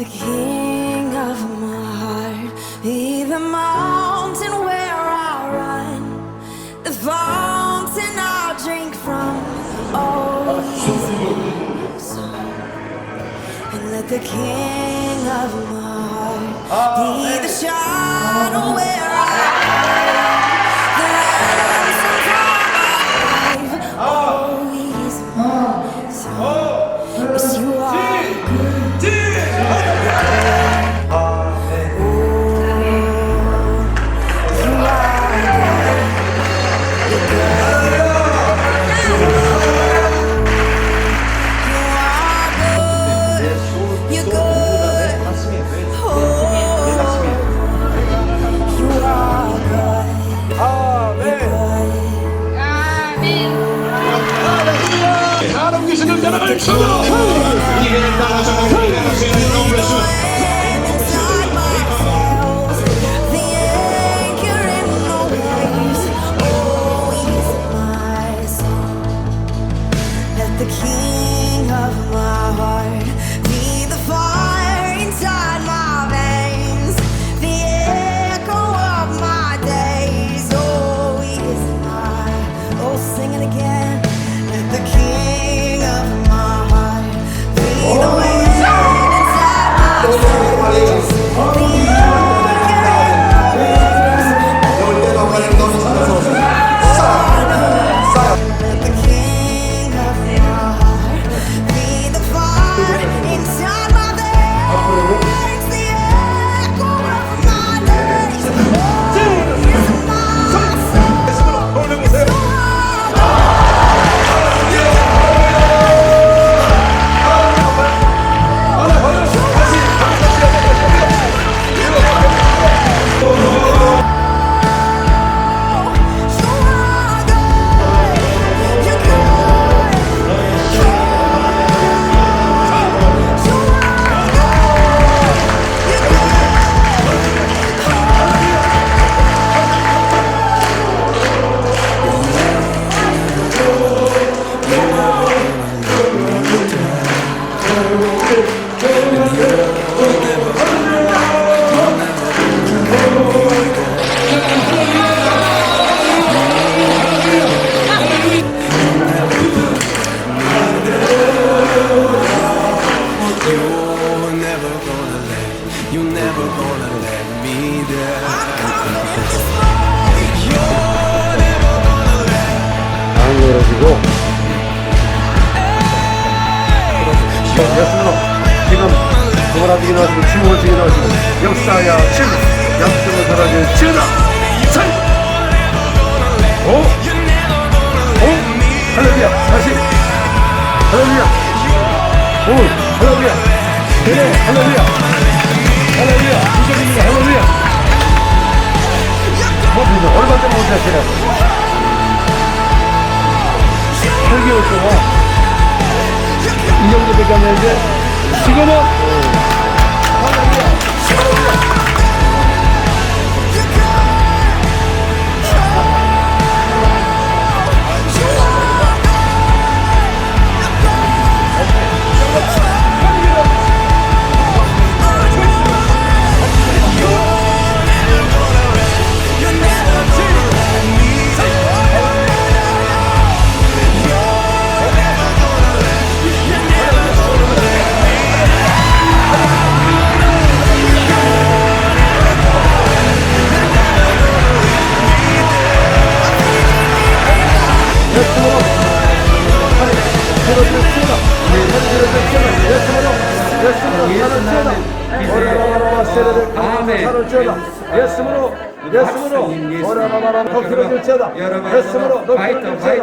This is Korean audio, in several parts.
the king of my heart be the mountain where I run, the fountain I'll drink from. Oh, and let the king of my heart be the shadow where I run, the ransom for my life. Oh, he's my son. Yes, you are. The king of my heart be the fire inside my veins, the echo of my days. Oh, he is mine. Oh, sing it again. Let the king of my heart be the wind inside my veins, the anchor in my wings. Let the king of my heart be the fire inside my veins, the echo of my days. Oh, he's my soul. You're never gonna let me down. 안 열어지고 예수로 지금 도라지기 나시고 주어지기 나시고 역사야 칠 약속을 사라질 칠다 설 오! 할렐루야 다시 할렐루야 오 할렐루야 그래 할렐루야 할렐루야 이적입니다 할렐루야 뭐 그죠 얼마 전 못하시라고 8개월 동안 이 정도밖에 안 되는데 지금은 예수로 예수로 오라마마라 덕기를 칠다 예수로 덕기를 칠다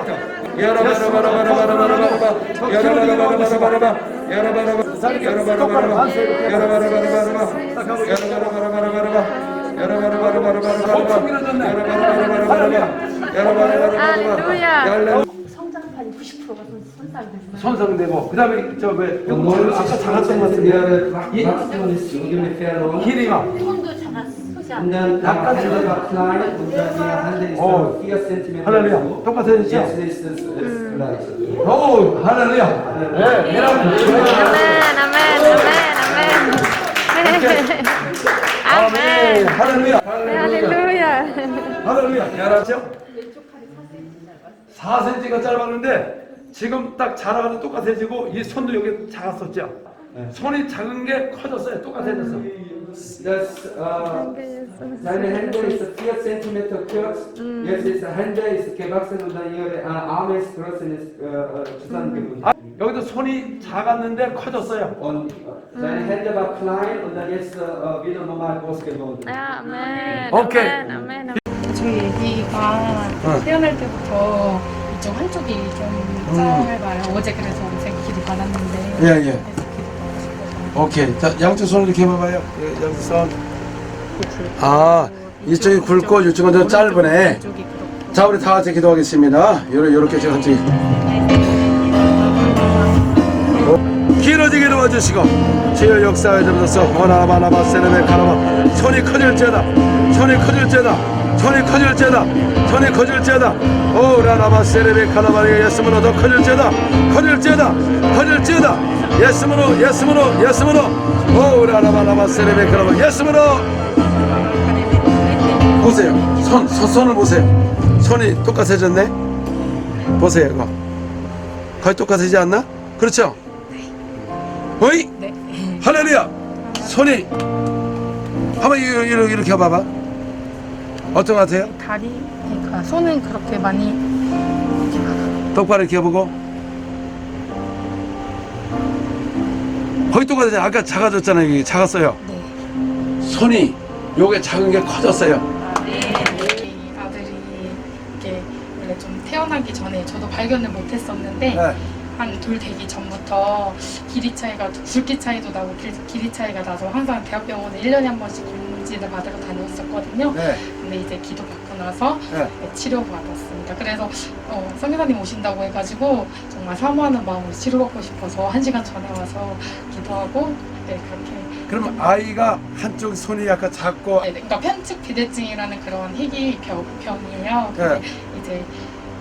성장판이 90%가 손상됐어요. 손상되고 그다음에 저왜 아까 작았던 것 같은데 길이가 손도 작았어. Und dann 약간 Hände war klein und dann die Hand ist Oh. 4 cm. 할렐루야 똑같아졌죠? Jetzt ist es gleich. 오 할렐루야 네 아멘, 아멘, 아멘, 아멘. 아멘. 할렐루야. 할렐루야. 할렐루야. 잘하죠? 4cm가 짧았는데 지금 딱 자라가지고 똑같아지고 이 손도 여기 작았었죠? 손이 작은 게 커졌어요. 똑같아졌어. Das, seine Hände ist 4 cm kurz, jetzt ist Hände ist gewachsen und dann ihre Arme ist größer ist zusammengebunden. 아, 여기도 손이 작았는데 커졌어요. Und seine Hände war klein und dann jetzt wieder normal groß geworden. 아멘. 오케이. 아멘. 저희 애기가 태어날 때부터 이쪽 한쪽이 좀 짧아요. 어제 그래서 엄청 길이 받았는데. 예, 예. 그래서 길이 받아가지고. 오케이. 자, 양쪽 손을 이렇게 해봐봐요. 양쪽 손. 아, 이쪽이 굵고 이쪽은 좀 짧으네. 이쪽이 그렇고. 자, 우리 다 같이 기도하겠습니다. 요렇게 제가 한쪽이. 길어지게 도와주시고 주여 역사에 들어서 호나바나바 세레베 카라바 손이 커질지어다 손이 커질지어다 손이 커질지어다 손이 커질지어다 오라나바 세레베 카라바리 예수문으로 더 커질지어다 커질지어다 커질지어다 예수문으로 예수문으로 예수문으로 오라나바나바 세레베 카라바 예수문으로 보세요 손을 보세요 손이 똑같아졌네 보세요 이거 거의 똑같아지지 않나? 그렇죠? 어이? 네. 할렐루야! 손이 한번 이렇게 해봐봐. 어떤 것 같아요? 다리, 그러니까 손은 그렇게 많이 똑바로 이렇게 해보고 거의 똑같아요. 아까 작아졌잖아요. 이게 작았어요. 네. 손이 요게 작은 게 커졌어요. 이 아들이 이렇게 원래 좀 태어나기 전에 저도 발견을 못했었는데 네. 한 둘 되기 전부터 길이 차이가 굵기 차이도 나고 길이 차이가 나서 항상 대학병원에 1년에 한 번씩 검진을 받으러 다녔었거든요. 네. 근데 이제 기도 받고 나서 네. 네, 치료 받았습니다. 그래서 선교사님 오신다고 해가지고 정말 사모하는 마음으로 치료받고 싶어서 1시간 전에 와서 기도하고 네, 그렇게. 그럼 아이가 한쪽 손이 약간 작고 네, 그러니까 편측 비대증이라는 그런 희귀 병이에요. 근데 이제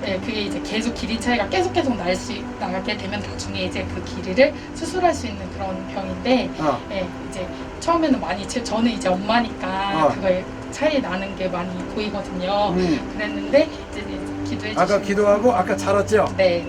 네, 그게 이제 계속 길이 차이가 계속 나게 되면 나중에 이제 그 길이를 수술할 수 있는 그런 병인데, 네, 이제 처음에는 많이 저는 이제 엄마니까 그거에 차이 나는 게 많이 보이거든요. 그랬는데 이제 기도해 주시면 아까 기도하고 아까 자랐죠? 네.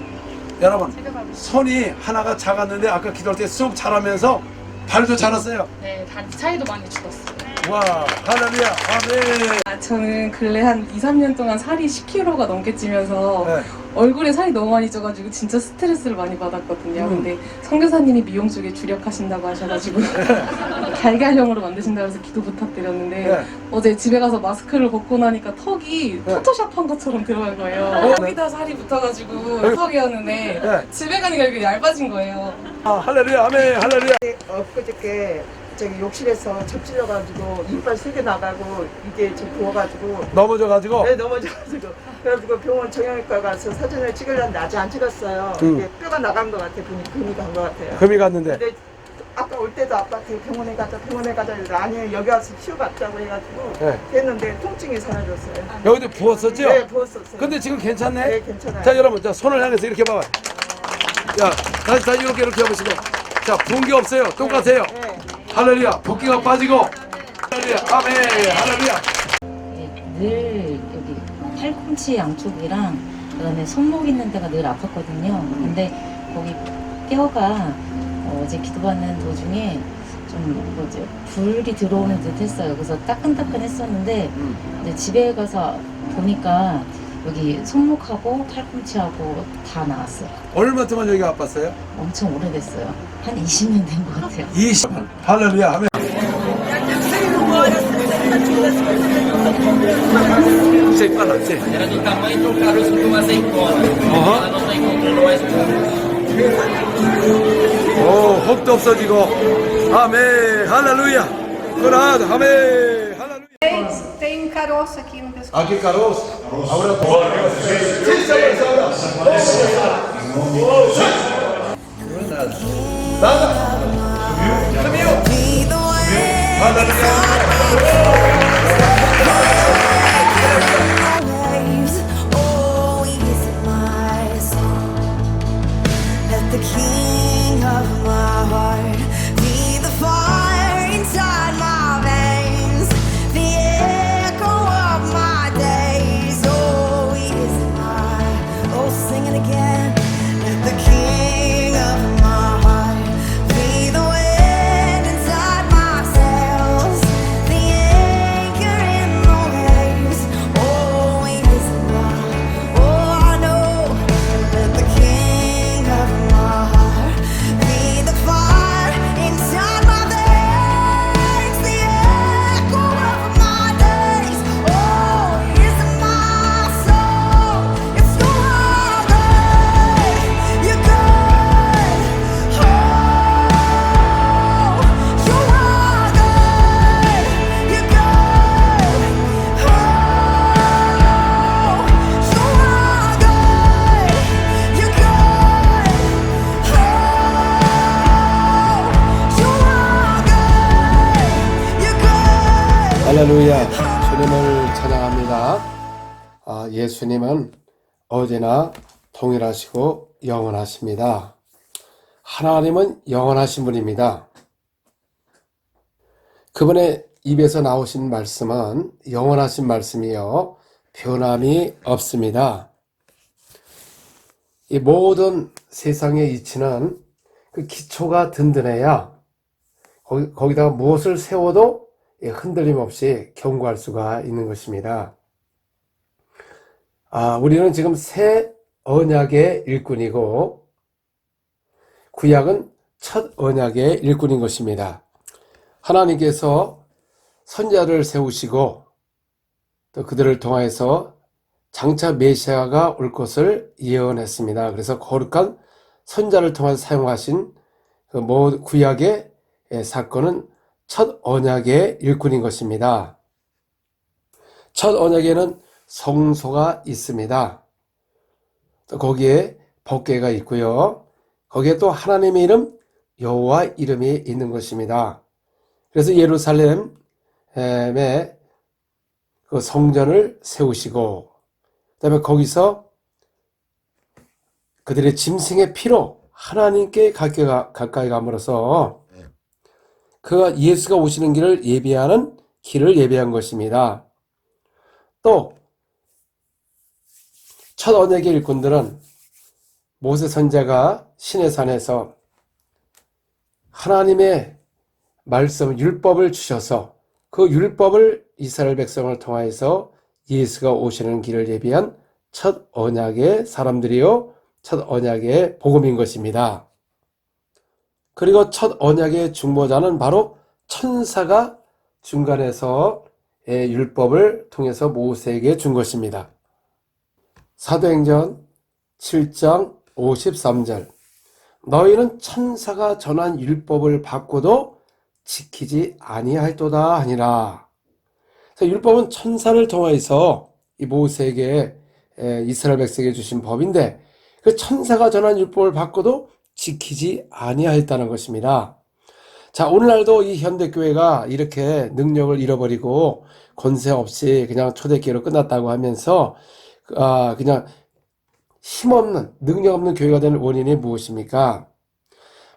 여러분 손이 하나가 작았는데 아까 기도할 때 쑥 자라면서 발도 자랐어요. 네, 다리 차이도 많이 줄었어요. 와 할렐루야 아멘. 저는 근래 한 2, 3년 동안 살이 10kg가 넘게 찌면서 네. 얼굴에 살이 너무 많이 쪄가지고 진짜 스트레스를 많이 받았거든요. 근데 선교사님이 미용 쪽에 주력하신다고 하셔가지고 달걀형으로 만드신다고 해서 기도 부탁드렸는데 네. 어제 집에 가서 마스크를 벗고 나니까 턱이 포토샵 한 것처럼 들어간 거예요. 여기다 살이 붙어가지고 턱이었는데 네. 집에 가니까 이렇게 얇아진 거예요. 아, 할렐루야 아멘 할렐루야. 엊그저께 저기 욕실에서 접질려가지고 이빨 3개 나가고 이게 좀 부어가지고 넘어져가지고 네, 넘어져가지고 그래가지고 병원 정형외과 가서 사진을 찍으려는데 아직 안 찍었어요. 이게 뼈가 나간 것 같아. 금이 간 것 같아요. 금이 갔는데 근데 아까 올 때도 아빠한테 병원에 가자 이러는데 아니 여기 와서 치료받자고 해가지고 네. 했는데 통증이 사라졌어요. 여기도 부었었죠? 네, 부었었어요. 근데 지금 괜찮네? 네, 괜찮아요. 자 여러분 자 손을 향해서 이렇게 봐봐. 자 다시 이렇게 해보시고 자 부은 게 없어요. 똑같아요. 네. 할렐루야 붓기가 빠지고 할렐루야 아멘 할렐루야. 늘 여기 팔꿈치 양쪽이랑 그다음에 손목 있는 데가 늘 아팠거든요. 근데 거기 뼈가 어제 기도받는 도중에 좀 뭐지 불이 들어오는 듯 했어요. 그래서 따끈따끈했었는데 이제 집에 가서 보니까 여기 손목하고 팔꿈치하고 다 나왔어요. 얼마 동안 여기가 아팠어요? 엄청 오래됐어요. 한 20년 된 것 같아요. 20년 할렐루야 아멘. Sei para lá, sei. Era do tamanho do caroço de uma azeitona. Ela não está encontrando mais 오 혹도 없어지고 아멘 할렐루야 그라드 아멘 할렐루야. Tem caroço aqui no pescoço. Aqui caroço. Agora Be the way waves always my song. Let the king of my heart be the fire inside 할렐루야, 주님을 찬양합니다. 예수님은 어제나 동일하시고 영원하십니다. 하나님은 영원하신 분입니다. 그분의 입에서 나오신 말씀은 영원하신 말씀이요 변함이 없습니다. 이 모든 세상의 이치는 그 기초가 든든해야 거기다가 무엇을 세워도 흔들림 없이 견고할 수가 있는 것입니다. 우리는 지금 새 언약의 일꾼이고 구약은 첫 언약의 일꾼인 것입니다. 하나님께서 선지자를 세우시고 또 그들을 통하여서 장차 메시아가 올 것을 예언했습니다. 그래서 거룩한 선지자를 통해 사용하신 그 구약의 사건은 첫 언약의 일꾼인 것입니다. 첫 언약에는 성소가 있습니다. 또 거기에 법궤가 있고요. 거기에 또 하나님의 이름 여호와 이름이 있는 것입니다. 그래서 예루살렘에 그 성전을 세우시고 그다음에 거기서 그들의 짐승의 피로 하나님께 가까이 감으로써 그 예수가 오시는 길을 예비하는 길을 예비한 것입니다. 또 첫 언약의 일꾼들은 모세 선지자가 시내산에서 하나님의 말씀 율법을 주셔서 그 율법을 이스라엘 백성을 통하여서 예수가 오시는 길을 예비한 첫 언약의 사람들이요 첫 언약의 복음인 것입니다. 그리고 첫 언약의 중보자는 바로 천사가 중간에서 율법을 통해서 모세에게 준 것입니다. 사도행전 7장 53절 너희는 천사가 전한 율법을 받고도 지키지 아니할도다 하니라. 그래서 율법은 천사를 통하여서 이 모세에게 이스라엘 백성에게 주신 법인데 그 천사가 전한 율법을 받고도 지키지 아니하였다는 것입니다. 자, 오늘날도 이 현대교회가 이렇게 능력을 잃어버리고 권세 없이 그냥 초대교회로 끝났다고 하면서 그냥 힘없는 능력 없는 교회가 되는 원인이 무엇입니까?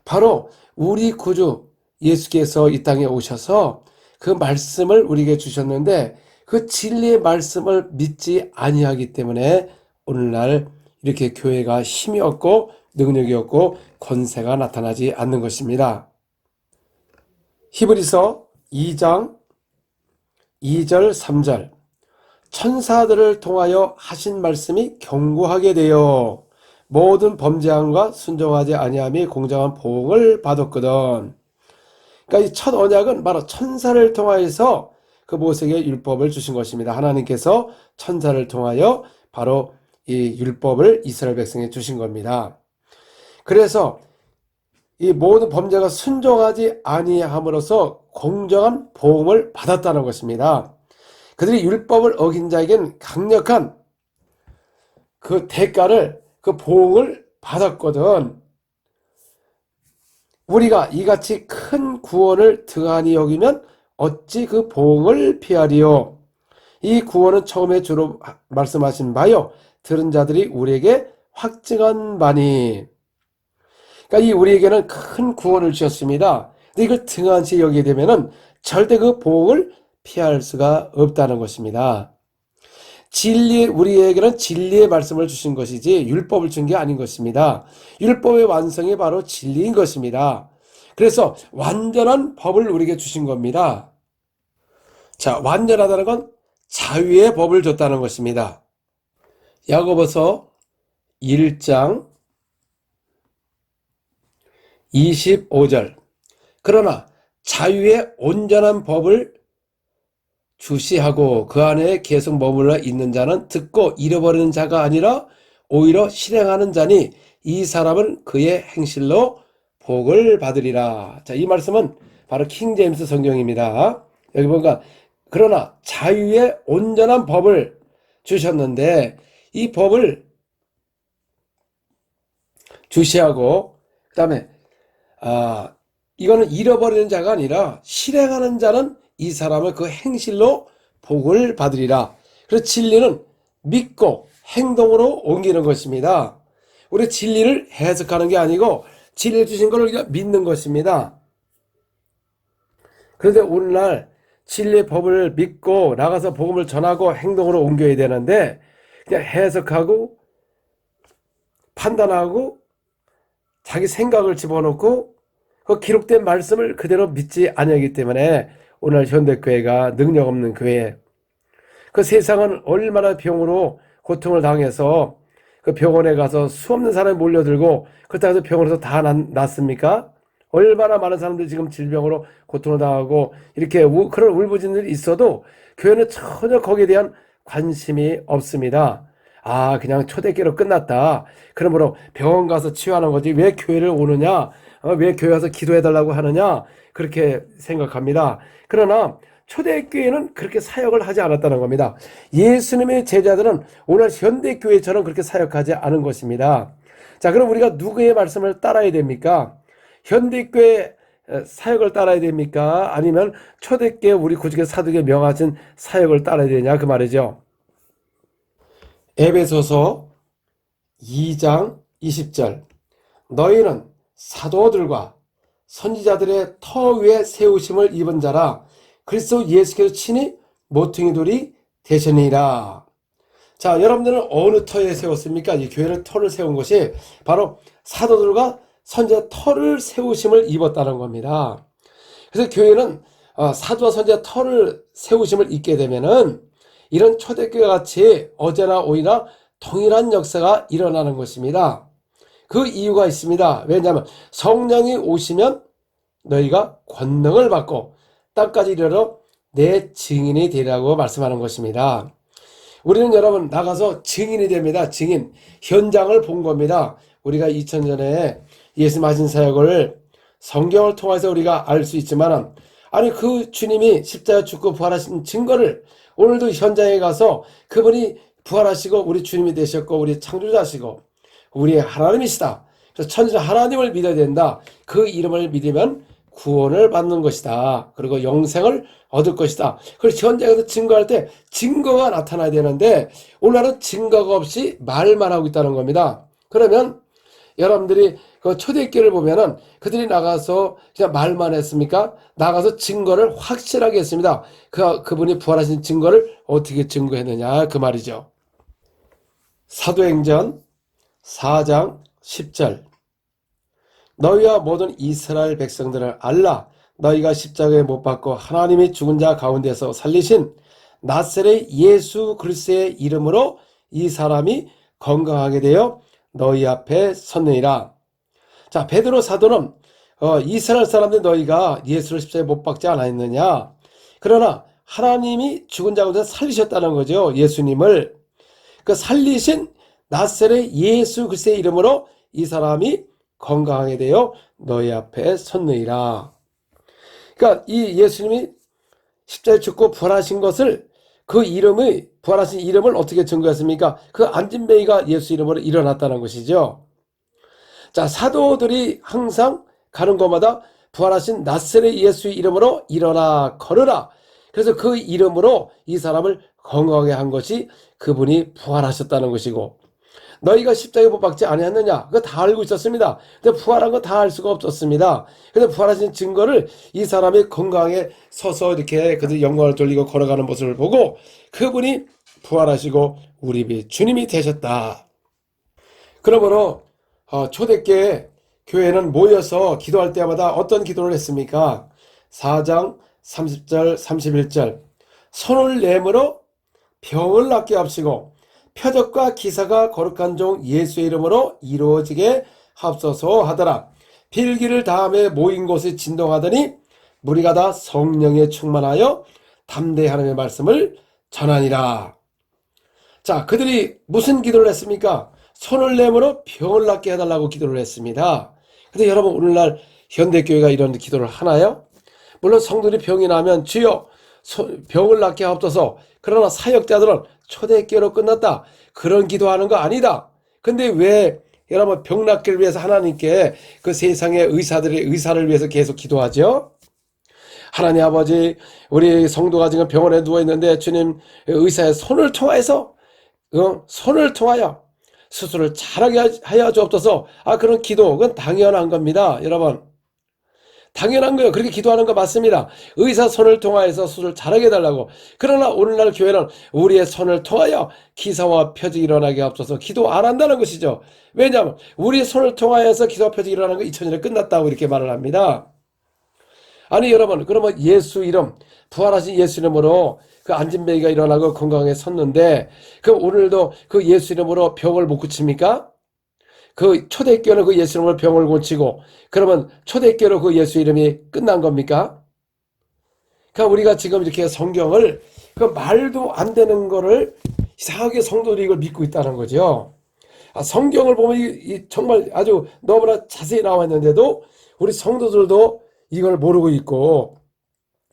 바로 우리 구주 예수께서 이 땅에 오셔서 그 말씀을 우리에게 주셨는데 그 진리의 말씀을 믿지 아니하기 때문에 오늘날 이렇게 교회가 힘이 없고 능력이 없고 권세가 나타나지 않는 것입니다. 히브리서 2장 2절 3절 천사들을 통하여 하신 말씀이 견고하게 되어 모든 범죄함과 순종하지 아니함이 공정한 보응을 받았거든. 그러니까 이 첫 언약은 바로 천사를 통하여서 그 모세에게 율법을 주신 것입니다. 하나님께서 천사를 통하여 바로 이 율법을 이스라엘 백성에 주신 겁니다. 그래서 이 모든 범죄가 순종하지 아니함으로써 공정한 보응을 받았다는 것입니다. 그들이 율법을 어긴 자에게는 강력한 그 대가를 그 보응을 받았거든. 우리가 이같이 큰 구원을 등한히 여기면 어찌 그 보응을 피하리요. 이 구원은 처음에 주로 말씀하신 바요 들은 자들이 우리에게 확증한 바니. 그러니까 이 우리에게는 큰 구원을 주셨습니다. 근데 이걸 등한시 여기게 되면은 절대 그 보응을 피할 수가 없다는 것입니다. 우리에게는 진리의 말씀을 주신 것이지 율법을 준 게 아닌 것입니다. 율법의 완성이 바로 진리인 것입니다. 그래서 완전한 법을 우리에게 주신 겁니다. 자, 완전하다는 건 자유의 법을 줬다는 것입니다. 야고보서 1장 25절 그러나 자유의 온전한 법을 주시하고 그 안에 계속 머물러 있는 자는 듣고 잃어버리는 자가 아니라 오히려 실행하는 자니 이 사람은 그의 행실로 복을 받으리라. 자, 이 말씀은 바로 킹제임스 성경입니다. 여기 보니까 그러나 자유의 온전한 법을 주셨는데 이 법을 주시하고 그 다음에 이거는 잃어버리는 자가 아니라 실행하는 자는 이 사람을 그 행실로 복을 받으리라. 그래서 진리는 믿고 행동으로 옮기는 것입니다. 우리 진리를 해석하는 게 아니고 진리를 주신 것을 우리가 믿는 것입니다. 그런데 오늘날 진리의 법을 믿고 나가서 복음을 전하고 행동으로 옮겨야 되는데 그냥 해석하고 판단하고 자기 생각을 집어넣고 그 기록된 말씀을 그대로 믿지 아니하기 때문에 오늘 현대교회가 능력 없는 교회, 그 세상은 얼마나 병으로 고통을 당해서 그 병원에 가서 수없는 사람이 몰려들고 그렇다고 해서 병원에서 다 낫습니까? 얼마나 많은 사람들이 지금 질병으로 고통을 당하고 이렇게 그런 울부짖는 일이 있어도 교회는 전혀 거기에 대한 관심이 없습니다. 아, 그냥 초대교회로 끝났다. 그러므로 병원 가서 치유하는 거지 왜 교회를 오느냐? 왜 교회 와서 기도해달라고 하느냐? 그렇게 생각합니다. 그러나 초대교회는 그렇게 사역을 하지 않았다는 겁니다. 예수님의 제자들은 오늘 현대교회처럼 그렇게 사역하지 않은 것입니다. 자, 그럼 우리가 누구의 말씀을 따라야 됩니까? 현대교회 사역을 따라야 됩니까? 아니면 초대교회 우리 구주교 사도교 명하신 사역을 따라야 되냐 그 말이죠. 에베소서 2장 20절 너희는 사도들과 선지자들의 터 위에 세우심을 입은 자라 그리스도 예수께서 친히 모퉁이돌이 되셨느니라. 자, 여러분들은 어느 터에 세웠습니까? 이 교회를 터를 세운 것이 바로 사도들과 선지자 터를 세우심을 입었다는 겁니다. 그래서 교회는 사도와 선지자 터를 세우심을 입게 되면은 이런 초대교회 같이 어제나 오이나 동일한 역사가 일어나는 것입니다. 그 이유가 있습니다. 왜냐하면 성령이 오시면 너희가 권능을 받고 땅까지 이르러 내 증인이 되리라고 말씀하는 것입니다. 우리는 여러분 나가서 증인이 됩니다. 증인. 현장을 본 겁니다. 우리가 2000년에 예수 하신 사역을 성경을 통해서 우리가 알 수 있지만 아니 그 주님이 십자가 죽고 부활하신 증거를 오늘도 현장에 가서 그분이 부활하시고 우리 주님이 되셨고 우리 창조자시고 우리의 하나님이시다. 그래서 천지 하나님을 믿어야 된다. 그 이름을 믿으면 구원을 받는 것이다. 그리고 영생을 얻을 것이다. 그래서 현장에서 증거할 때 증거가 나타나야 되는데 오늘은 증거가 없이 말만 하고 있다는 겁니다. 그러면 여러분들이 그 초대교회를 보면은 그들이 나가서 그냥 말만 했습니까? 나가서 증거를 확실하게 했습니다. 그분이 부활하신 증거를 어떻게 증거했느냐 그 말이죠. 사도행전 4장 10절 너희와 모든 이스라엘 백성들을 알라 너희가 십자가에 못 박고 하나님이 죽은 자 가운데서 살리신 나사렛 예수 그리스도의 이름으로 이 사람이 건강하게 되어 너희 앞에 섰느니라. 자, 베드로 사도는 이스라엘 사람들 너희가 예수를 십자가에 못 박지 않았느냐. 그러나 하나님이 죽은 자 가운데 살리셨다는 거죠. 예수님을. 그 살리신 나사렛 예수 그리스도의 이름으로 이 사람이 건강하게 되어 너희 앞에 섰느니라. 그러니까 이 예수님이 십자가에 죽고 부활하신 것을 그 이름의 부활하신 이름을 어떻게 증거했습니까? 그 안진뱅이가 예수 이름으로 일어났다는 것이죠. 자, 사도들이 항상 가는 곳마다 부활하신 나사렛 예수의 이름으로 일어나 걸으라. 그래서 그 이름으로 이 사람을 건강하게 한 것이 그분이 부활하셨다는 것이고 너희가 십자가에 못 박지 아니했느냐? 그거 다 알고 있었습니다. 근데 부활한 거 다 알 수가 없었습니다. 근데 부활하신 증거를 이 사람이 건강하게 서서 이렇게 그들 영광을 돌리고 걸어가는 모습을 보고 그분이 부활하시고 우리 주님이 되셨다. 그러므로 초대교회 교회는 모여서 기도할 때마다 어떤 기도를 했습니까? 4장 30절 31절 손을 내밀어 병을 낫게 합시고 표적과 기사가 거룩한 종 예수의 이름으로 이루어지게 합소서 하더라. 필기를 다음에 모인 곳에 진동하더니 무리가 다 성령에 충만하여 담대히 하나님의 말씀을 전하니라. 자, 그들이 무슨 기도를 했습니까? 손을 내밀어 병을 낫게 해달라고 기도를 했습니다. 근데 여러분 오늘날 현대교회가 이런 기도를 하나요? 물론 성도들이 병이 나면 주여 병을 낫게 하옵소서. 그러나 사역자들은 초대교회로 끝났다. 그런 기도하는 거 아니다. 근데 왜 여러분 병 낫기를 위해서 하나님께 그 세상의 의사들의 의사를 위해서 계속 기도하죠? 하나님 아버지, 우리 성도가 지금 병원에 누워있는데 주님 의사의 손을 통하여서 손을 통하여 수술을 잘하게 하여 주옵소서. 그런 기도, 그건 당연한 겁니다. 여러분, 당연한 거예요. 그렇게 기도하는 거 맞습니다. 의사 손을 통하여서 수술 잘하게 해달라고. 그러나 오늘날 교회는 우리의 손을 통하여 기사와 표적이 일어나게 하옵소서. 기도 안 한다는 것이죠. 왜냐하면 우리의 손을 통하여서 기사와 표적이 일어나는 거 2000년에 끝났다고 이렇게 말을 합니다. 아니 여러분, 그러면 예수 이름, 부활하신 예수 이름으로 그 안진뱅이가 일어나고 건강하게 섰는데, 그 오늘도 그 예수 이름으로 병을 못 고칩니까? 그 초대교회는 그 예수 이름으로 병을 고치고, 그러면 초대교회로 그 예수 이름이 끝난 겁니까? 그러니까 우리가 지금 이렇게 성경을 그 말도 안 되는 거를 이상하게 성도들이 이걸 믿고 있다는 거죠. 성경을 보면 정말 아주 너무나 자세히 나와 있는데도 우리 성도들도 이걸 모르고 있고,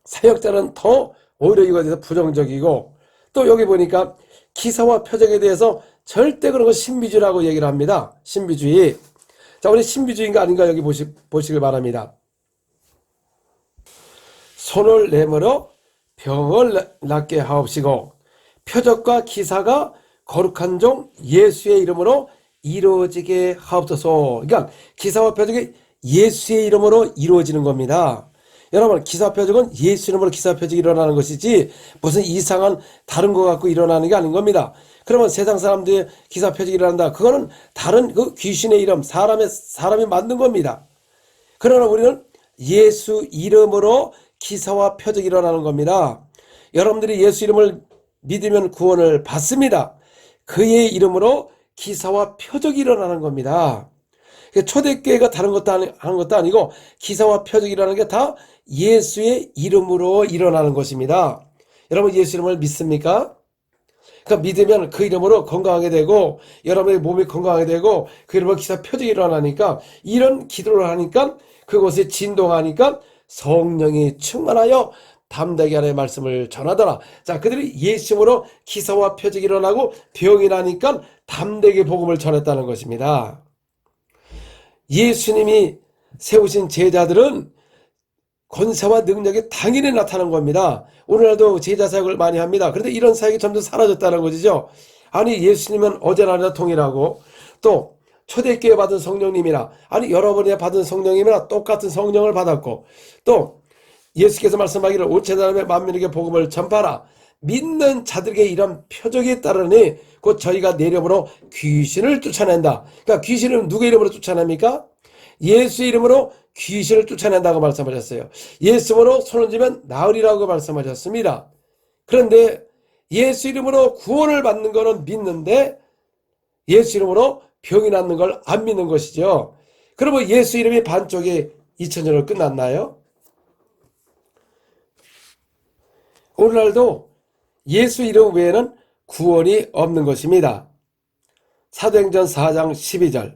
사역자는 더 오히려 이거에 대해서 부정적이고, 또 여기 보니까 기사와 표적에 대해서 절대 그런 거 신비주의라고 얘기를 합니다. 신비주의. 자, 우리 신비주의인가 아닌가 여기 보시길 바랍니다. 손을 내밀어 병을 낫게 하옵시고 표적과 기사가 거룩한 종 예수의 이름으로 이루어지게 하옵소서. 그러니까 기사와 표적이 예수의 이름으로 이루어지는 겁니다. 여러분, 기사 표적은 예수 이름으로 기사 표적이 일어나는 것이지 무슨 이상한 다른 거 갖고 일어나는 게 아닌 겁니다. 그러면 세상 사람들의 기사 표적이 일어난다. 그거는 다른 그 귀신의 이름, 사람이 만든 겁니다. 그러나 우리는 예수 이름으로 기사와 표적이 일어나는 겁니다. 여러분들이 예수 이름을 믿으면 구원을 받습니다. 그의 이름으로 기사와 표적이 일어나는 겁니다. 초대교회가 다른 것도 하는 것도 아니고 기사와 표적이 일어나는 게 다 예수의 이름으로 일어나는 것입니다. 여러분, 예수 이름을 믿습니까? 그러니까 믿으면 그 이름으로 건강하게 되고 여러분의 몸이 건강하게 되고 그 이름으로 기사 표적이 일어나니까, 이런 기도를 하니까 그곳에 진동하니까 성령이 충만하여 담대하게 하나님의 말씀을 전하더라. 자, 그들이 예수 이름으로 기사와 표적이 일어나고 병이 나니까 담대하게 복음을 전했다는 것입니다. 예수님이 세우신 제자들은 권세와 능력이 당연히 나타난 겁니다. 오늘날도 제자 사역을 많이 합니다. 그런데 이런 사역이 점점 사라졌다는 것이죠. 아니, 예수님은 어제나 동일하고, 또 초대교회 받은 성령님이나, 아니 여러분이 받은 성령님이나 똑같은 성령을 받았고, 또 예수께서 말씀하기를 온 세상에 만민에게 복음을 전파하라. 믿는 자들에게 이런 표적이 따르니 곧 저희가 내 이름으로 귀신을 쫓아낸다. 그러니까 귀신을 누구의 이름으로 쫓아냅니까? 예수 이름으로 귀신을 쫓아낸다고 말씀하셨어요. 예수 이름으로 손을 쥐면 나으리라고 말씀하셨습니다. 그런데 예수 이름으로 구원을 받는 거는 믿는데 예수 이름으로 병이 낫는 걸 안 믿는 것이죠. 그러면 예수 이름이 반쪽이 2000년으로 끝났나요? 오늘날도 예수 이름 외에는 구원이 없는 것입니다. 사도행전 4장 12절,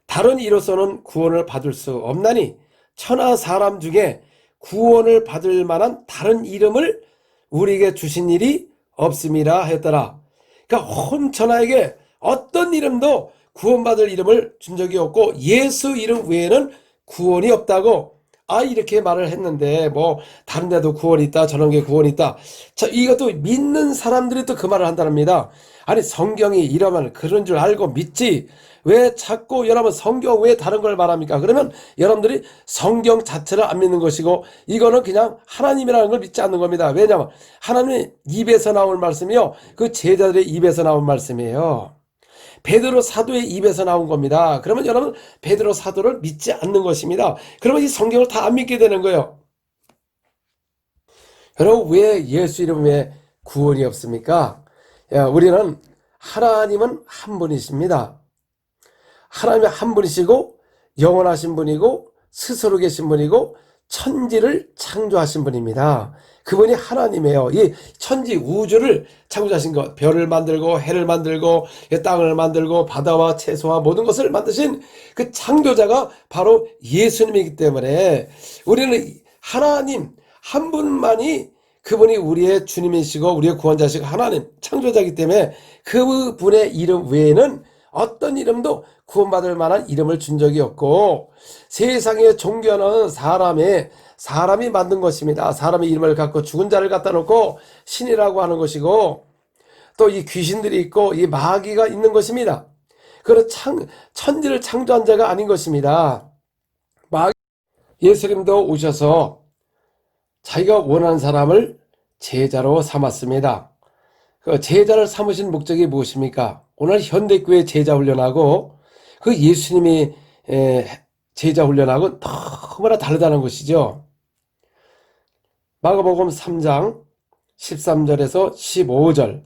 다른 이로서는 구원을 받을 수 없나니 천하 사람 중에 구원을 받을 만한 다른 이름을 우리에게 주신 일이 없음이라 했더라. 그러니까 온 천하에게 어떤 이름도 구원받을 이름을 준 적이 없고 예수 이름 외에는 구원이 없다고 이렇게 말을 했는데, 뭐 다른 데도 구원이 있다, 저런 게 구원이 있다. 자, 이것도 믿는 사람들이 또 그 말을 한답니다. 아니, 성경이 이러면 그런 줄 알고 믿지, 왜 자꾸 여러분 성경 외에 다른 걸 말합니까? 그러면 여러분들이 성경 자체를 안 믿는 것이고, 이거는 그냥 하나님이라는 걸 믿지 않는 겁니다. 왜냐하면 하나님의 입에서 나올 말씀이요, 그 제자들의 입에서 나온 말씀이에요. 베드로 사도의 입에서 나온 겁니다. 그러면 여러분 베드로 사도를 믿지 않는 것입니다. 그러면 이 성경을 다 안 믿게 되는 거예요. 여러분, 왜 예수 이름에 구원이 없습니까? 우리는 하나님은 한 분이십니다. 하나님이 한 분이시고 영원하신 분이고 스스로 계신 분이고 천지를 창조하신 분입니다. 그분이 하나님이에요. 이 천지 우주를 창조하신 것, 별을 만들고 해를 만들고 땅을 만들고 바다와 채소와 모든 것을 만드신 그 창조자가 바로 예수님이기 때문에 우리는 하나님 한 분만이, 그분이 우리의 주님이시고 우리의 구원자시고 하나님 창조자이기 때문에 그분의 이름 외에는 어떤 이름도 구원받을 만한 이름을 준 적이 없고, 세상에 존경하는 사람이 만든 것입니다. 사람의 이름을 갖고 죽은 자를 갖다 놓고 신이라고 하는 것이고 또 이 귀신들이 있고 이 마귀가 있는 것입니다. 그런 천지를 창조한 자가 아닌 것입니다. 예수님도 오셔서 자기가 원하는 사람을 제자로 삼았습니다. 그 제자를 삼으신 목적이 무엇입니까? 오늘 현대교회 제자 훈련하고 그 예수님이 제자 훈련하고 너무나 다르다는 것이죠. 마가복음 3장 13절에서 15절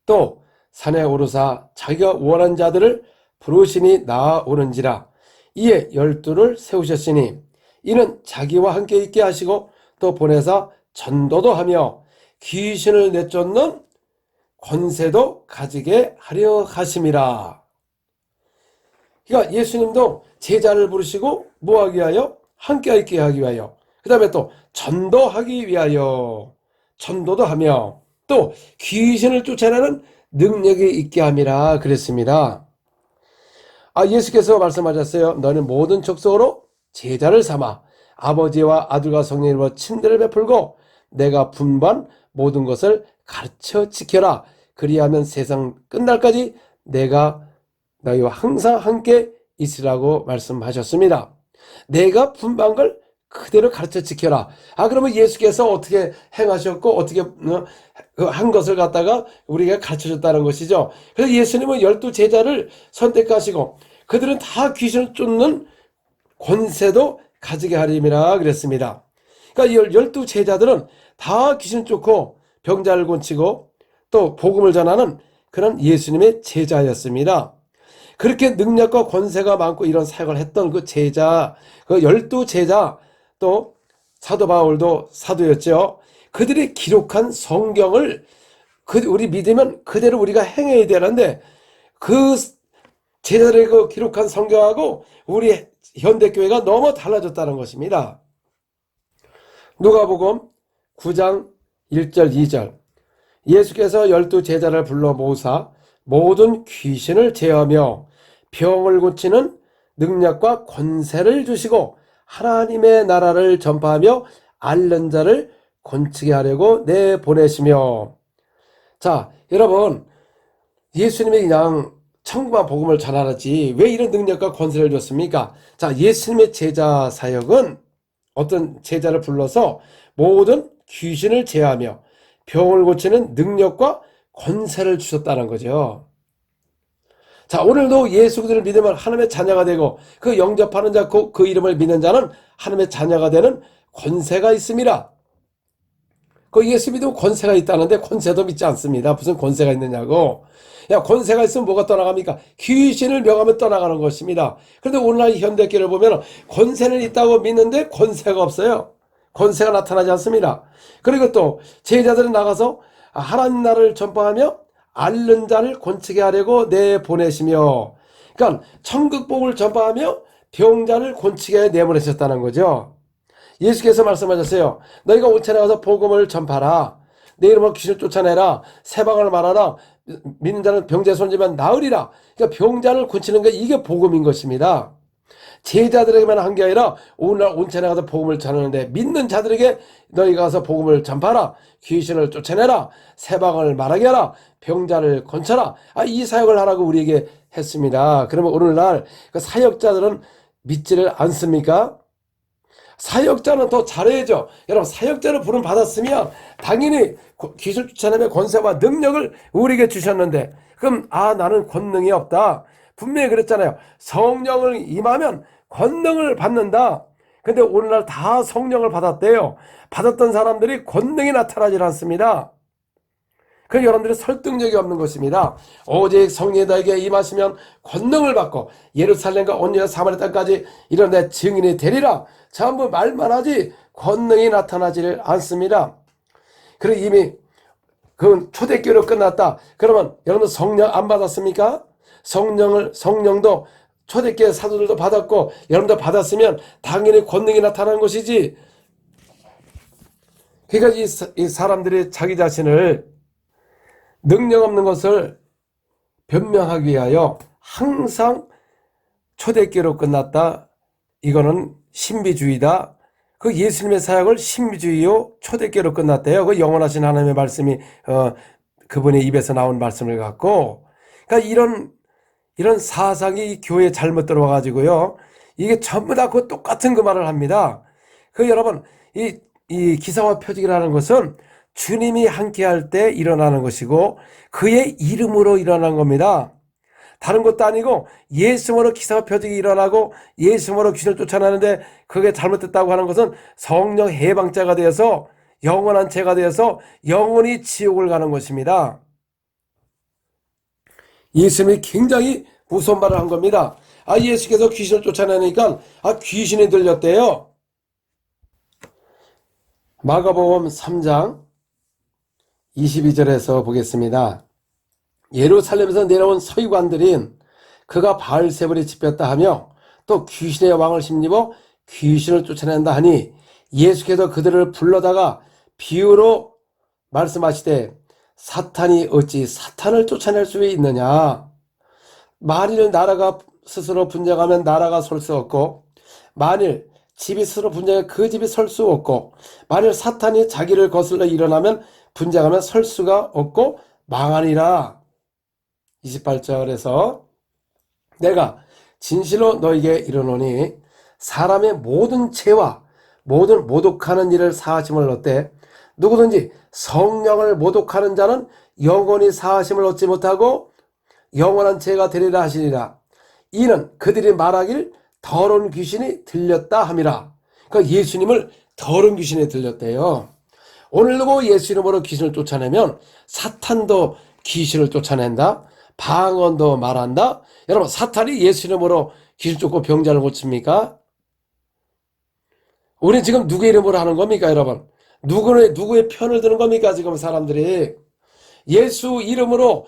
또 산에 오르사 자기가 원하는 자들을 부르시니 나아오는지라 이에 12를 세우셨으니 이는 자기와 함께 있게 하시고 또 보내사 전도도 하며 귀신을 내쫓는 권세도 가지게 하려 하심이라. 그러니까 예수님도 제자를 부르시고 뭐하기 위하여? 함께 있게 하기 위하여. 그 다음에 또 전도하기 위하여 전도도 하며 또 귀신을 쫓아내는 능력이 있게 함이라 그랬습니다. 예수께서 말씀하셨어요. 너는 모든 족속으로 제자를 삼아 아버지와 아들과 성령으로 친들을 베풀고 내가 분반 모든 것을 가르쳐 지켜라. 그리하면 세상 끝날까지 내가 너희와 항상 함께 있으라고 말씀하셨습니다. 내가 분반 걸 그대로 가르쳐 지켜라. 그러면 예수께서 어떻게 행하셨고 어떻게 한 것을 갖다가 우리가 가르쳐 줬다는 것이죠. 그래서 예수님은 12 제자를 선택하시고 그들은 다 귀신을 쫓는 권세도 가지게 하림이라 그랬습니다. 그러니까 12 제자들은 다 귀신을 쫓고 병자를 고치고 또 복음을 전하는 그런 예수님의 제자였습니다. 그렇게 능력과 권세가 많고 이런 사역을 했던 그 제자, 그 12 제자, 또 사도 바울도 사도였죠. 그들이 기록한 성경을 우리 믿으면 그대로 우리가 행해야 되는데 그 제자들이 그 기록한 성경하고 우리 현대교회가 너무 달라졌다는 것입니다. 누가복음 9장 1절 2절 예수께서 12 제자를 불러 모으사 모든 귀신을 제어하며 병을 고치는 능력과 권세를 주시고 하나님의 나라를 전파하며 앓는 자를 곤치게 하려고 내보내시며. 자, 여러분, 예수님이 그냥 천국과 복음을 전하지 왜 이런 능력과 권세를 줬습니까? 자, 예수님의 제자 사역은 어떤 제자를 불러서 모든 귀신을 제하며 병을 고치는 능력과 권세를 주셨다는 거죠. 자, 오늘도 예수 그리스도를 믿으면 하나님의 자녀가 되고 그 영접하는 자, 그 이름을 믿는 자는 하나님의 자녀가 되는 권세가 있습니다. 그 예수 믿으면 권세가 있다는데 권세도 믿지 않습니다. 무슨 권세가 있느냐고. 야, 권세가 있으면 뭐가 떠나갑니까? 귀신을 명하면 떠나가는 것입니다. 그런데 오늘날 현대교회를 보면 권세는 있다고 믿는데 권세가 없어요. 권세가 나타나지 않습니다. 그리고 또 제자들은 나가서 하나님 나라를 전파하며 앓는 자를 곤치게 하려고 내보내시며, 그러니까 천국복을 전파하며 병자를 곤치게 내보내셨다는 거죠. 예수께서 말씀하셨어요. 너희가 온천에 가서 복음을 전파하라. 내 이름으로 귀신을 쫓아내라. 세방을 말하라. 믿는 자는 병자에 손지면 나으리라. 그러니까 병자를 고치는 게 이게 복음인 것입니다. 제자들에게만 한 게 아니라 오늘날 온천에 가서 복음을 전하는데 믿는 자들에게 너희가 가서 복음을 전파하라. 귀신을 쫓아내라. 세방을 말하게 하라. 병자를 건쳐라. 이 사역을 하라고 우리에게 했습니다. 그러면 오늘날 그 사역자들은 믿지를 않습니까? 사역자는 더 잘해야죠. 여러분, 사역자를 부름 받았으면 당연히 귀신 쫓아내며 권세와 능력을 우리에게 주셨는데, 그럼 나는 권능이 없다. 분명히 그랬잖아요. 성령을 임하면 권능을 받는다. 근데 오늘날 다 성령을 받았대요. 받았던 사람들이 권능이 나타나질 않습니다. 그 여러분들이 설득력이 없는 것입니다. 오직 성령이 너에게 임하시면 권능을 받고 예루살렘과 온 유다 사마리아 땅까지 이런 내 증인이 되리라. 전부 말만 하지 권능이 나타나지를 않습니다. 그리고 이미 그 초대교회로 끝났다. 그러면 여러분 성령 안 받았습니까? 성령도 초대교회 사도들도 받았고 여러분도 받았으면 당연히 권능이 나타나는 것이지. 그러니까 이 사람들이 자기 자신을 능력 없는 것을 변명하기 위하여 항상 초대교회로 끝났다. 이거는 신비주의다. 그 예수님의 사역을 신비주의요 초대교로 끝났대요. 그 영원하신 하나님의 말씀이 그분의 입에서 나온 말씀을 갖고, 그러니까 이런 사상이 이 교회에 잘못 들어와 가지고요, 이게 전부 다 그 똑같은 그 말을 합니다. 그 여러분, 이 기사와 표적이라는 것은 주님이 함께할 때 일어나는 것이고 그의 이름으로 일어난 겁니다. 다른 것도 아니고 예수님으로 기사와 표적이 일어나고 예수님으로 귀신을 쫓아내는데 그게 잘못됐다고 하는 것은 성령 해방자가 되어서 영원한 죄가 되어서 영원히 지옥을 가는 것입니다. 예수님이 굉장히 무서운 말을 한 겁니다. 예수께서 귀신을 쫓아내니까 귀신이 들렸대요. 마가복음 3장 22절에서 보겠습니다. 예루살렘에서 내려온 서기관들인 그가 바알세불이 집혔다 하며 또 귀신의 왕을 힘입어 귀신을 쫓아낸다 하니 예수께서 그들을 불러다가 비유로 말씀하시되 사탄이 어찌 사탄을 쫓아낼 수 있느냐. 만일 나라가 스스로 분쟁하면 나라가 설 수 없고 만일 집이 스스로 분쟁하면 그 집이 설 수 없고 만일 사탄이 자기를 거슬러 일어나면 분쟁하면 설 수가 없고 망하니라. 28절에서 내가 진실로 너에게 이르노니 사람의 모든 죄와 모든 모독하는 일을 사하심을 얻되 누구든지 성령을 모독하는 자는 영원히 사하심을 얻지 못하고 영원한 죄가 되리라 하시니라. 이는 그들이 말하길 더러운 귀신이 들렸다 함이라. 그러니까 예수님을 더러운 귀신이 들렸대요. 오늘도 예수 이름으로 귀신을 쫓아내면 사탄도 귀신을 쫓아낸다. 방언도 말한다. 여러분, 사탄이 예수 이름으로 귀신 쫓고 병자를 고칩니까? 우리는 지금 누구의 이름으로 하는 겁니까, 여러분? 누구의 편을 드는 겁니까, 지금 사람들이? 예수 이름으로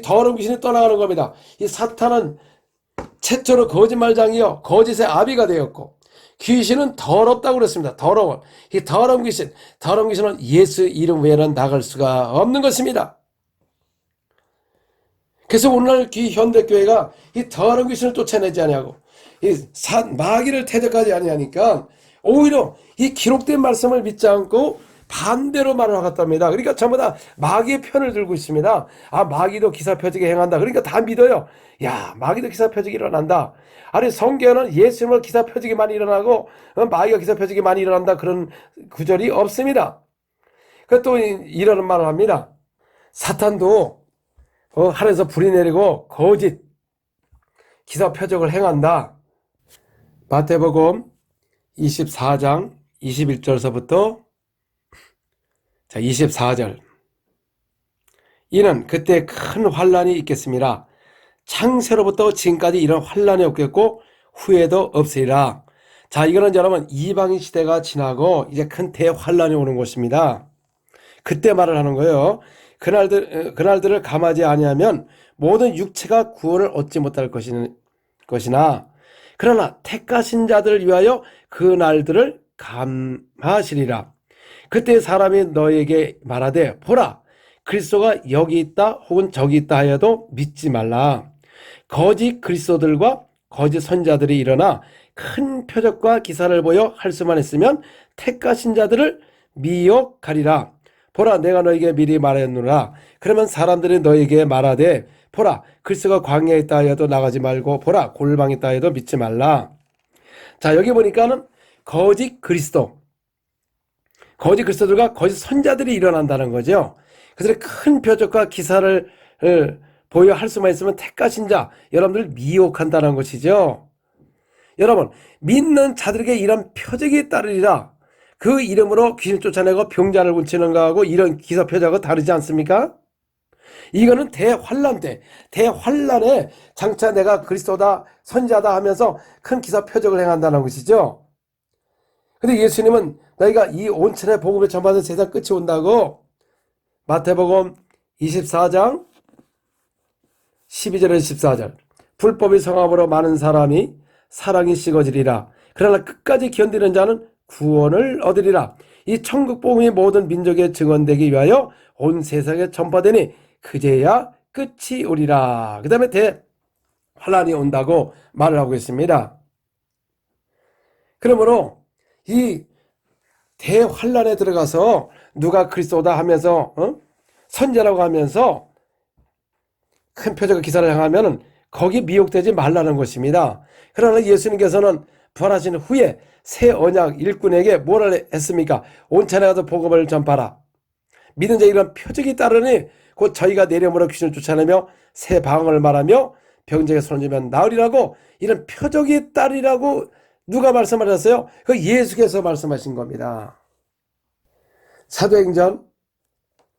더러운 귀신이 떠나가는 겁니다. 이 사탄은 최초로 거짓말장이요, 거짓의 아비가 되었고, 귀신은 더럽다고 그랬습니다. 더러운. 이 더러운 귀신은 예수 이름 외에는 나갈 수가 없는 것입니다. 그래서 오늘날 현대교회가 이 더러운 귀신을 쫓아내지 아니하고 마귀를 대적하지 아니하니까 오히려 이 기록된 말씀을 믿지 않고 반대로 말을 하겠답니다. 그러니까 전부 다 마귀의 편을 들고 있습니다. 마귀도 기사표적이 행한다. 그러니까 다 믿어요. 마귀도 기사표적이 일어난다. 아니, 성경에는 예수님을 기사표적이 많이 일어나고 마귀가 기사표적이 많이 일어난다, 그런 구절이 없습니다. 또 이런 말을 합니다. 사탄도 하늘에서 불이 내리고 거짓 기사표적을 행한다. 마태복음 24장 21절서부터 24절. 이는 그때 큰 환란이 있겠습니다. 창세로부터 지금까지 이런 환란이 없겠고 후에도 없으리라. 이거는 여러분 이방인 시대가 지나고 이제 큰 대환란이 오는 것입니다. 그때 말을 하는 거예요. 그날들을 감하지 아니하면 모든 육체가 구원을 얻지 못할 것이나 그러나 택하신 자들을 위하여 그 날들을 감하시리라. 그때 사람이 너에게 말하되 보라, 그리스도가 여기 있다 혹은 저기 있다 하여도 믿지 말라. 거짓 그리스도들과 거짓 선자들이 일어나 큰 표적과 기사를 보여 할 수만 있으면 택하신 자들을 미혹하리라. 보라, 내가 너에게 미리 말하였노라. 그러면 사람들이 너에게 말하되 보라, 그리스도가 광야에 있다 하여도 나가지 말고 보라, 골방에 있다 하여도 믿지 말라. 여기 보니까는 거짓 그리스도들과 거짓 선자들이 일어난다는 거죠. 그래서 큰 표적과 기사를 보여 할 수만 있으면 택하신 자, 여러분들 미혹한다는 것이죠. 여러분, 믿는 자들에게 이런 표적이 따르리라. 그 이름으로 귀신 쫓아내고 병자를 고치는 거하고 이런 기사 표적하고 다르지 않습니까? 이거는 대환란 때, 대환란에 장차 내가 그리스도다, 선자다 하면서 큰 기사 표적을 행한다는 것이죠. 근데 예수님은 너희가 이 온천의 복음을 전파하는 세상 끝이 온다고 마태복음 24장 12절에서 14절. 불법의 성함으로 많은 사람이 사랑이 식어지리라. 그러나 끝까지 견디는 자는 구원을 얻으리라. 이 천국 복음이 모든 민족에 증언되기 위하여 온 세상에 전파되니 그제야 끝이 오리라. 그 다음에 대환란이 온다고 말을 하고 있습니다. 그러므로 이 대환란에 들어가서 누가 그리스도다 하면서 선제라고 하면서 큰 표적의 기사를 향하면 거기 미혹되지 말라는 것입니다. 그러나 예수님께서는 부활하신 후에 새 언약 일꾼에게 뭐라 했습니까? 온 천하에 가서 복음을 전파라. 믿는 자에게 이런 표적이 따르니 곧 저희가 내려물어 귀신을 쫓아내며 새 방언을 말하며 병자에게 손을 주면 나으리라고 이런 표적이 따르리라고 누가 말씀하셨어요? 그 예수께서 말씀하신 겁니다. 사도행전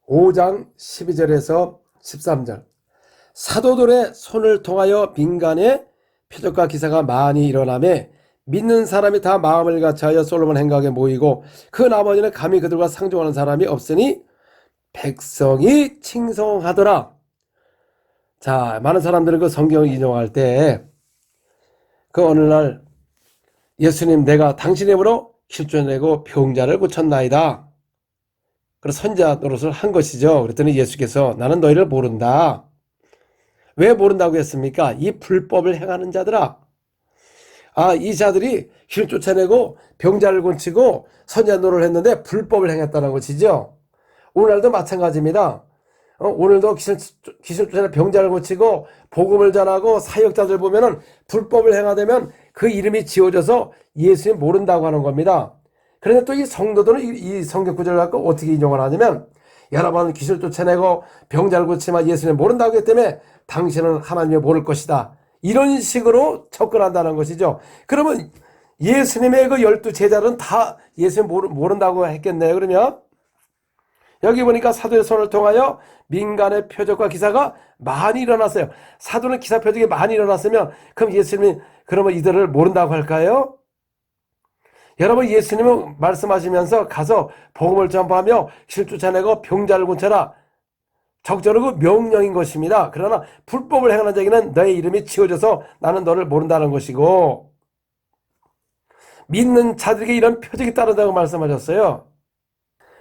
5장 12절에서 13절 사도들의 손을 통하여 민간에 표적과 기사가 많이 일어나매 믿는 사람이 다 마음을 같이하여 솔로몬 행각에 모이고 그 나머지는 감히 그들과 상종하는 사람이 없으니 백성이 칭송하더라. 자, 많은 사람들은 그 성경을 인용할 때 그 어느 날 예수님 내가 당신의 힘으로 실존내고 병자를 고쳤나이다. 그래서 선자 노릇을 한 것이죠. 그랬더니 예수께서 나는 너희를 모른다. 왜 모른다고 했습니까? 이 불법을 행하는 자들아. 이 자들이 귀를 쫓아내고 병자를 고치고 선자 노릇을 했는데 불법을 행했다는 것이죠. 오늘날도 마찬가지입니다. 오늘도 귀신 쫓아내 병자를 고치고 복음을 전하고 사역자들 보면은 불법을 행하되면 그 이름이 지워져서 예수님 모른다고 하는 겁니다. 그런데 또 이 성도들은 이 성경 구절을 갖고 어떻게 인용을 하냐면 여러분 귀신을 쫓아내고 병자를 고치면 예수님 모른다고 했기 때문에 당신은 하나님을 모를 것이다. 이런 식으로 접근한다는 것이죠. 그러면 예수님의 그 12 제자들은 다 예수님 모른다고 했겠네요. 그러면 여기 보니까 사도의 손을 통하여 민간의 표적과 기사가 많이 일어났어요. 사도는 기사 표적이 많이 일어났으면 그럼 예수님이 그러면 이들을 모른다고 할까요? 여러분 예수님은 말씀하시면서 가서 복음을 전파하며 실 쫓아내고 병자를 고쳐라. 적절하고 명령인 것입니다. 그러나 불법을 행하는 자에게는 너의 이름이 지워져서 나는 너를 모른다는 것이고 믿는 자들에게 이런 표적이 따른다고 말씀하셨어요.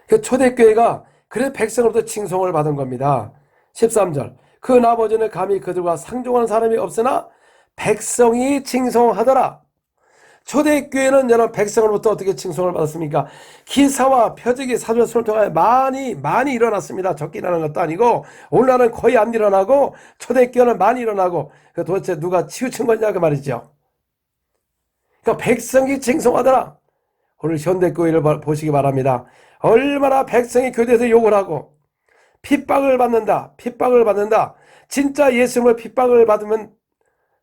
그 초대교회가 그래서 백성으로부터 칭송을 받은 겁니다. 13절 그 나머지는 감히 그들과 상종하는 사람이 없으나 백성이 칭송하더라. 초대교회는 여러분 백성으로부터 어떻게 칭송을 받았습니까? 기사와 표적이 사도의 손을 통하여 많이 일어났습니다. 적게 일어나는 것도 아니고 오늘날은 거의 안 일어나고 초대교회는 많이 일어나고 도대체 누가 치우친 거냐 그 말이죠. 그러니까 백성이 칭송하더라. 오늘 현대교회를 보시기 바랍니다. 얼마나 백성이 교대에서 욕을 하고 핍박을 받는다. 진짜 예수님을 핍박을 받으면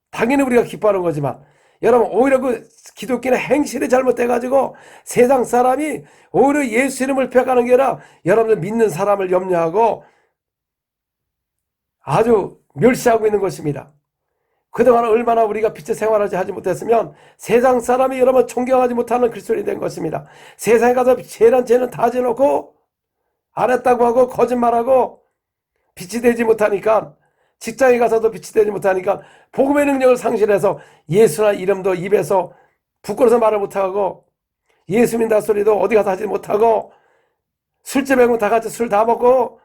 당연히 우리가 기뻐하는 거지만 여러분 오히려 그 기독교는 행실이 잘못돼가지고 세상 사람이 오히려 예수 이름을 핍박하는 게 아니라 여러분들 믿는 사람을 염려하고 아주 멸시하고 있는 것입니다. 그동안 얼마나 우리가 빛의 생활을 하지 못했으면 세상 사람이 여러분 존경하지 못하는 그리스도인이 된 것입니다. 세상에 가서 죄는 다 지놓고 안 했다고 하고 거짓말하고 빛이 되지 못하니까 직장에 가서도 빛이 되지 못하니까 복음의 능력을 상실해서 예수나 이름도 입에서 부끄러워서 말을 못하고 예수 믿는다 소리도 어디 가서 하지 못하고 술집 배고 다 같이 술 다 먹고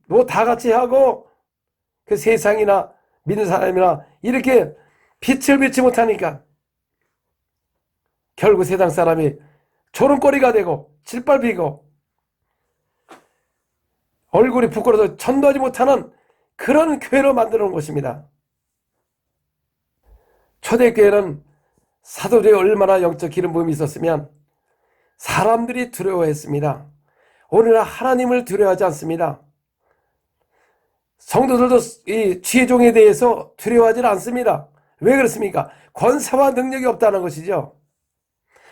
뭐 다 같이 하고 그 세상이나 믿는 사람이나 이렇게 빛을 비치 못하니까 결국 세상 사람이 조롱거리가 되고 짓밟히고 얼굴이 부끄러워서 전도하지 못하는 그런 교회로 만들어 놓은 것입니다. 초대교회는 사도들이 얼마나 영적 기름 부음이 있었으면 사람들이 두려워했습니다. 오늘날 하나님을 두려워하지 않습니다. 성도들도 이 지혜종에 대해서 두려워하지 않습니다. 왜 그렇습니까? 권세와 능력이 없다는 것이죠.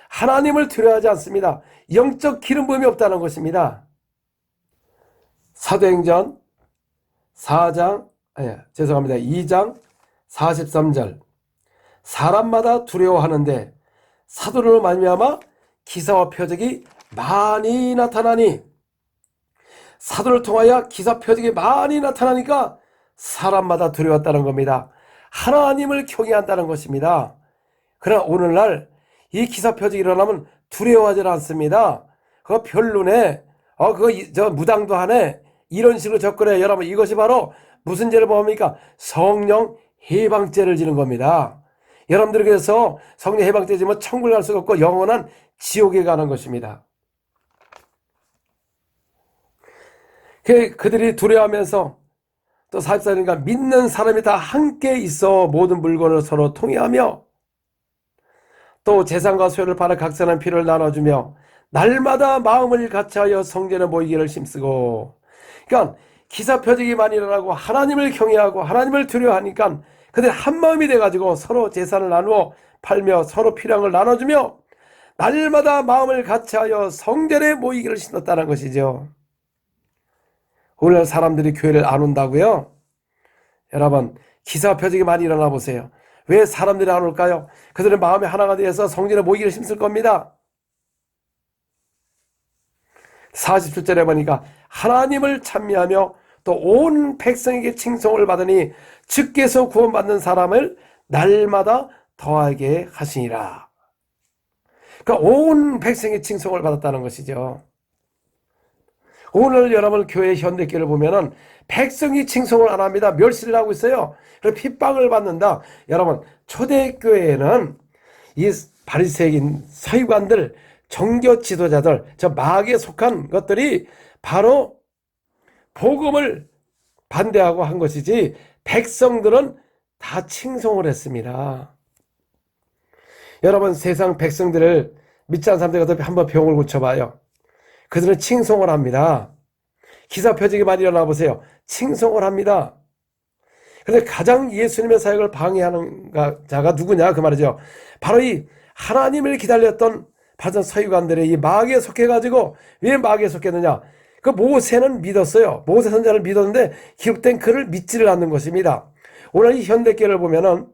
하나님을 두려워하지 않습니다. 영적 기름 부음이 없다는 것입니다. 사도행전 2장 43절 사람마다 두려워하는데 사도로 말미암아 기사와 표적이 많이 나타나니 사도를 통하여 기사 표적이 많이 나타나니까 사람마다 두려웠다는 겁니다. 하나님을 경외한다는 것입니다. 그러나 오늘날 이 기사 표적이 일어나면 두려워하지 않습니다. 그거 별로네. 그거 무당도 하네. 이런 식으로 접근해. 여러분 이것이 바로 무슨 죄를 범합니까? 성령 해방죄를 지는 겁니다. 여러분들에게서 성령 해방죄 지면 천국을 갈 수가 없고 영원한 지옥에 가는 것입니다. 그들이 두려워하면서 또 44절이니까 믿는 사람이 다 함께 있어 모든 물건을 서로 통해하며 또 재산과 소유를 팔아 각자는 피를 나눠주며 날마다 마음을 같이하여 성전에 모이기를 힘쓰고. 그러니까 기사 표적이 많이 일어나고 하나님을 경외하고 하나님을 두려워하니까 그들 한마음이 돼가지고 서로 재산을 나누어 팔며 서로 필요한 걸 나눠주며 날마다 마음을 같이하여 성전에 모이기를 신었다는 것이죠. 오늘날 사람들이 교회를 안 온다고요? 여러분, 기사 표적이 많이 일어나 보세요. 왜 사람들이 안 올까요? 그들의 마음이 하나가 되어서 성전에 모이기를 힘쓸 겁니다. 47절에 보니까 하나님을 찬미하며 또 온 백성에게 칭송을 받으니 주께서 구원받는 사람을 날마다 더하게 하시니라. 그러니까 온 백성의 칭송을 받았다는 것이죠. 오늘 여러분 교회 현대교회를 보면은 백성이 칭송을 안 합니다. 멸시를 하고 있어요. 그래서 핍박을 받는다. 여러분 초대교회에는 이 바리새인 서기관들 종교 지도자들 저 마귀에 속한 것들이 바로 복음을 반대하고 한 것이지 백성들은 다 칭송을 했습니다. 여러분 세상 백성들을 믿지 않는 사람들 같은 한번 병을 고쳐봐요. 그들은 칭송을 합니다. 기사 표적이 많이 일어나 보세요. 칭송을 합니다. 그런데 가장 예수님의 사역을 방해하는 자가 누구냐 그 말이죠. 바로 이 하나님을 기다렸던 바로 서기관들의 이 마귀에 속해가지고 왜 마귀에 속했느냐? 그 모세는 믿었어요. 모세 선자를 믿었는데 기록된 그를 믿지를 않는 것입니다. 오늘 이 현대교회를 보면은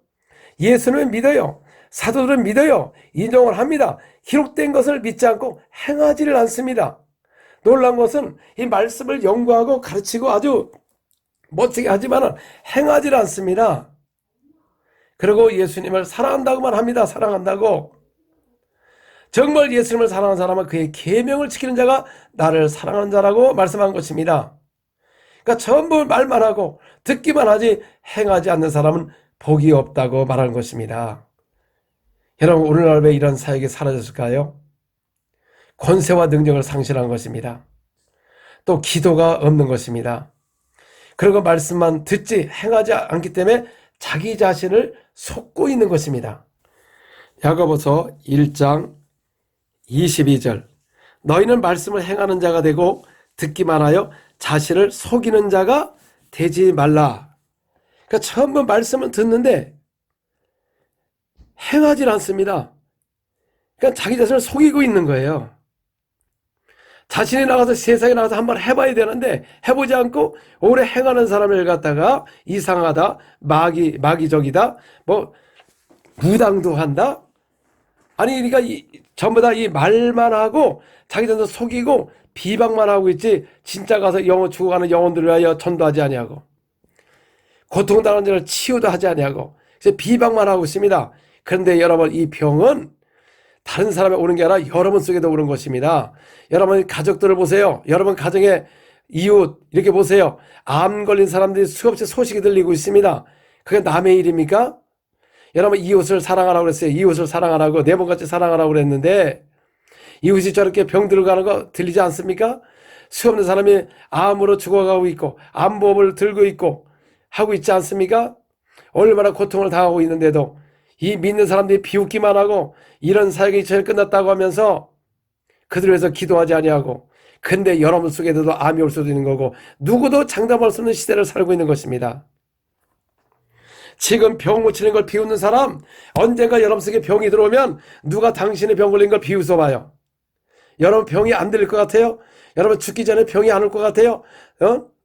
예수는 믿어요. 사도들은 믿어요. 인정을 합니다. 기록된 것을 믿지 않고 행하지를 않습니다. 놀라운 것은 이 말씀을 연구하고 가르치고 아주 멋지게 하지만 행하지를 않습니다. 그리고 예수님을 사랑한다고만 합니다. 사랑한다고. 정말 예수님을 사랑하는 사람은 그의 계명을 지키는 자가 나를 사랑하는 자라고 말씀한 것입니다. 그러니까 전부 말만 하고 듣기만 하지 행하지 않는 사람은 복이 없다고 말하는 것입니다. 여러분 오늘날 왜 이런 사역이 사라졌을까요? 권세와 능력을 상실한 것입니다. 또 기도가 없는 것입니다. 그리고 말씀만 듣지 행하지 않기 때문에 자기 자신을 속고 있는 것입니다. 야고보서 1장 22절 너희는 말씀을 행하는 자가 되고 듣기만 하여 자신을 속이는 자가 되지 말라. 그러니까 전부 말씀을 듣는데 행하지 않습니다. 그러니까 자기 자신을 속이고 있는 거예요. 자신이 나가서 세상에 나가서 한번 해봐야 되는데 해보지 않고 오래 행하는 사람을 갖다가 이상하다, 마귀적이다, 뭐 무당도 한다. 아니 그러니까 전부 다 이 말만 하고 자기 자신을 속이고 비방만 하고 있지 진짜 가서 죽어가는 영혼들을 위하여 전도하지 아니하고 고통당하는 자를 치유도 하지 아니하고 그래서 비방만 하고 있습니다. 그런데 여러분 이 병은 다른 사람이 오는 게 아니라 여러분 속에도 오는 것입니다. 여러분 가족들을 보세요. 여러분 가정의 이웃 이렇게 보세요. 암 걸린 사람들이 수없이 소식이 들리고 있습니다. 그게 남의 일입니까? 여러분 이웃을 사랑하라고 그랬어요. 이웃을 사랑하라고 내 몸같이 사랑하라고 그랬는데 이웃이 저렇게 병들어 가는 거 들리지 않습니까? 수없는 사람이 암으로 죽어가고 있고 암보험을 들고 있고 하고 있지 않습니까? 얼마나 고통을 당하고 있는데도 이 믿는 사람들이 비웃기만 하고 이런 사역이 제일 끝났다고 하면서 그들을 위해서 기도하지 아니하고 근데 여러분 속에도 암이 올 수도 있는 거고 누구도 장담할 수 없는 시대를 살고 있는 것입니다. 지금 병 고치는 걸 비웃는 사람 언젠가 여러분 속에 병이 들어오면 누가 당신의 병 걸린 걸 비웃어 봐요. 여러분 병이 안 들릴 것 같아요? 여러분 죽기 전에 병이 안 올 것 같아요?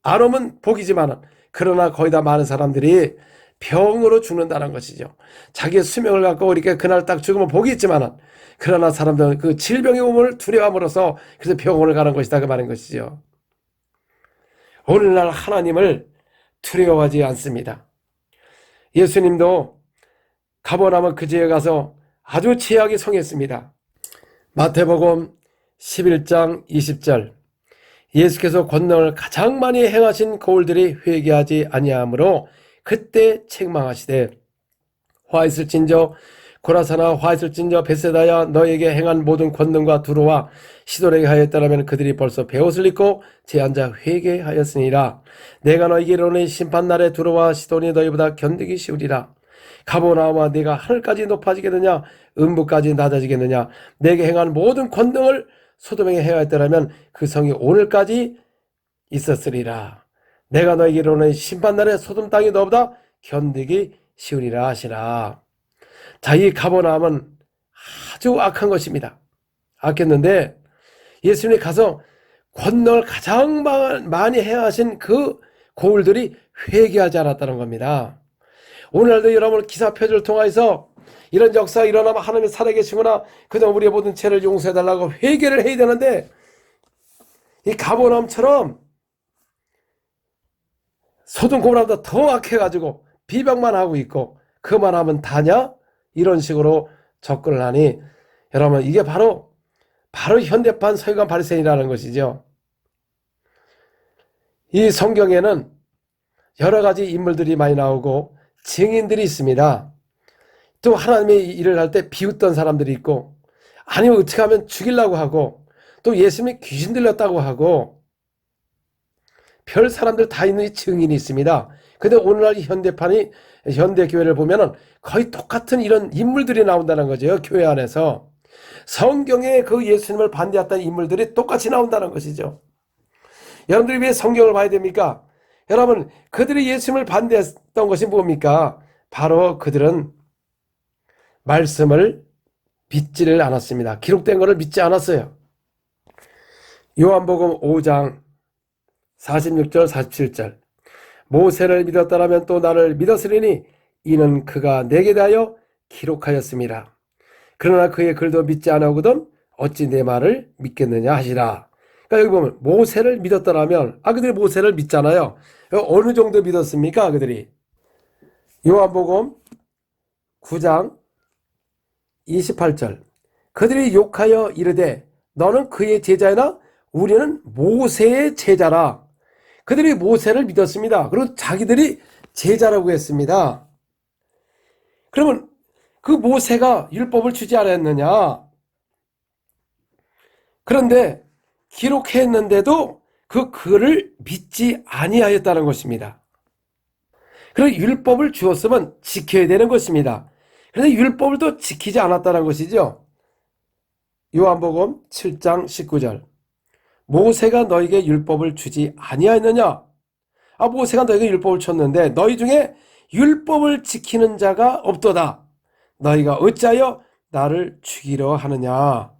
안 오면 복이지만 그러나 거의 다 많은 사람들이 병으로 죽는다는 것이죠. 자기의 수명을 갖고 이렇게 그날 딱 죽으면 복이 있지만 그러나 사람들은 그 질병의 오음을 두려움으로써 그래서 병원을 가는 것이다 그 말인 것이죠. 오늘날 하나님을 두려워하지 않습니다. 예수님도 가버나움 그 지역에 가서 아주 죄악이 성했습니다. 마태복음 11장 20절 예수께서 권능을 가장 많이 행하신 거울들이 회개하지 아니하므로 그때 책망하시되 화 있을진저 고라사나 화 있을진저 벳세다야 너에게 행한 모든 권능과 두로와 시돈에게 하였더라면 그들이 벌써 베옷을 입고 제앉아 회개하였으니라. 내가 너에게 이르노니 심판날에 두로와 시돈이 너희보다 견디기 쉬우리라. 가보나마 네가 하늘까지 높아지겠느냐 음부까지 낮아지겠느냐. 내게 행한 모든 권능을 소돔에게 행하였더라면 그 성이 오늘까지 있었으리라. 내가 너에게 이르노니 심판날에 소돔 땅이 너보다 견디기 쉬우리라 하시라. 자, 이 가버나움은 아주 악한 것입니다. 악했는데 예수님이 가서 권능을 가장 많이 행하신 그 고울들이 회개하지 않았다는 겁니다. 오늘날도 여러분 기사 표지를 통해서 이런 역사가 일어나면 하나님이 살아계시구나, 그동안 우리의 모든 죄를 용서해달라고 회개를 해야 되는데 이 가버나움처럼 소돔 고모라보다 더 악해가지고 비방만 하고 있고 그만 하면 다냐? 이런 식으로 접근을 하니 여러분 이게 바로 현대판 서기관 바리새인이라는 것이죠. 이 성경에는 여러 가지 인물들이 많이 나오고 증인들이 있습니다. 또 하나님의 일을 할 때 비웃던 사람들이 있고 아니면 어떻게 하면 죽이려고 하고 또 예수님이 귀신 들렸다고 하고 별 사람들 다 있는 증인이 있습니다. 근데 오늘날 현대 교회를 보면은 거의 똑같은 이런 인물들이 나온다는 거죠. 교회 안에서 성경에 그 예수님을 반대했던 인물들이 똑같이 나온다는 것이죠. 여러분들이 왜 성경을 봐야 됩니까? 여러분, 그들이 예수님을 반대했던 것이 뭡니까? 바로 그들은 말씀을 믿지를 않았습니다. 기록된 것을 믿지 않았어요. 요한복음 5장 46절 47절 모세를 믿었더라면 또 나를 믿었으리니 이는 그가 내게 대하여 기록하였습니다. 그러나 그의 글도 믿지 않았거든 어찌 내 말을 믿겠느냐 하시라. 그러니까 여기 보면 모세를 믿었더라면 그들이 모세를 믿잖아요. 어느 정도 믿었습니까? 그들이 요한복음 9장 28절 그들이 욕하여 이르되 너는 그의 제자이나 우리는 모세의 제자라. 그들이 모세를 믿었습니다. 그리고 자기들이 제자라고 했습니다. 그러면 그 모세가 율법을 주지 않았느냐? 그런데 기록했는데도 그 글을 믿지 아니하였다는 것입니다. 그리고 율법을 주었으면 지켜야 되는 것입니다. 그런데 율법을 또 지키지 않았다는 것이죠. 요한복음 7장 19절 모세가 너에게 율법을 주지 아니하였느냐? 모세가 너에게 율법을 줬는데 너희 중에 율법을 지키는 자가 없도다. 너희가 어찌하여 나를 죽이려 하느냐?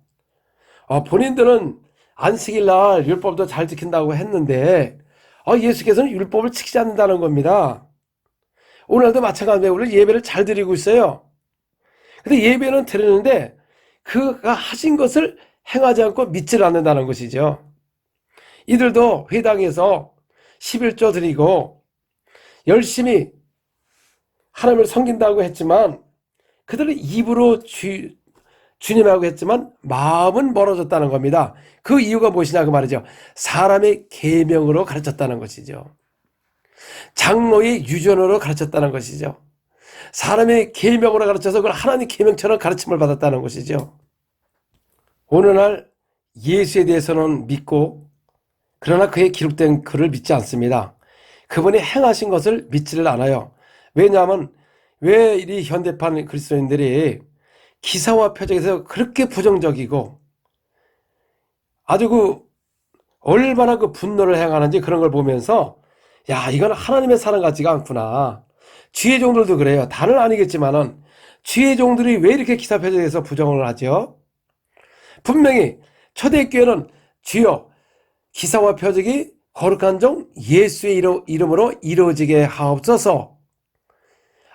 본인들은 안식일날 율법도 잘 지킨다고 했는데 예수께서는 율법을 지키지 않는다는 겁니다. 오늘도 마찬가지로 우리 예배를 잘 드리고 있어요. 근데 예배는 드리는데 그가 하신 것을 행하지 않고 믿지를 않는다는 것이죠. 이들도 회당에서 11조 드리고 열심히 하나님을 섬긴다고 했지만 그들은 입으로 주님하고 했지만 마음은 멀어졌다는 겁니다. 그 이유가 무엇이냐 그 말이죠. 사람의 계명으로 가르쳤다는 것이죠. 장로의 유전으로 가르쳤다는 것이죠. 사람의 계명으로 가르쳐서 그걸 하나님 계명처럼 가르침을 받았다는 것이죠. 오늘날 예수에 대해서는 믿고 그러나 그의 기록된 글을 믿지 않습니다. 그분이 행하신 것을 믿지를 않아요. 왜냐하면 왜 이 현대판 그리스도인들이 기사와 표적에서 그렇게 부정적이고 아주 얼마나 분노를 행하는지 그런 걸 보면서 이건 하나님의 사람 같지가 않구나. 주의 종들도 그래요. 다는 아니겠지만은 주의 종들이 왜 이렇게 기사 표적에서 부정을 하죠? 분명히 초대교회는 주여 기사와 표적이 거룩한 종 예수의 이름으로 이루어지게 하옵소서.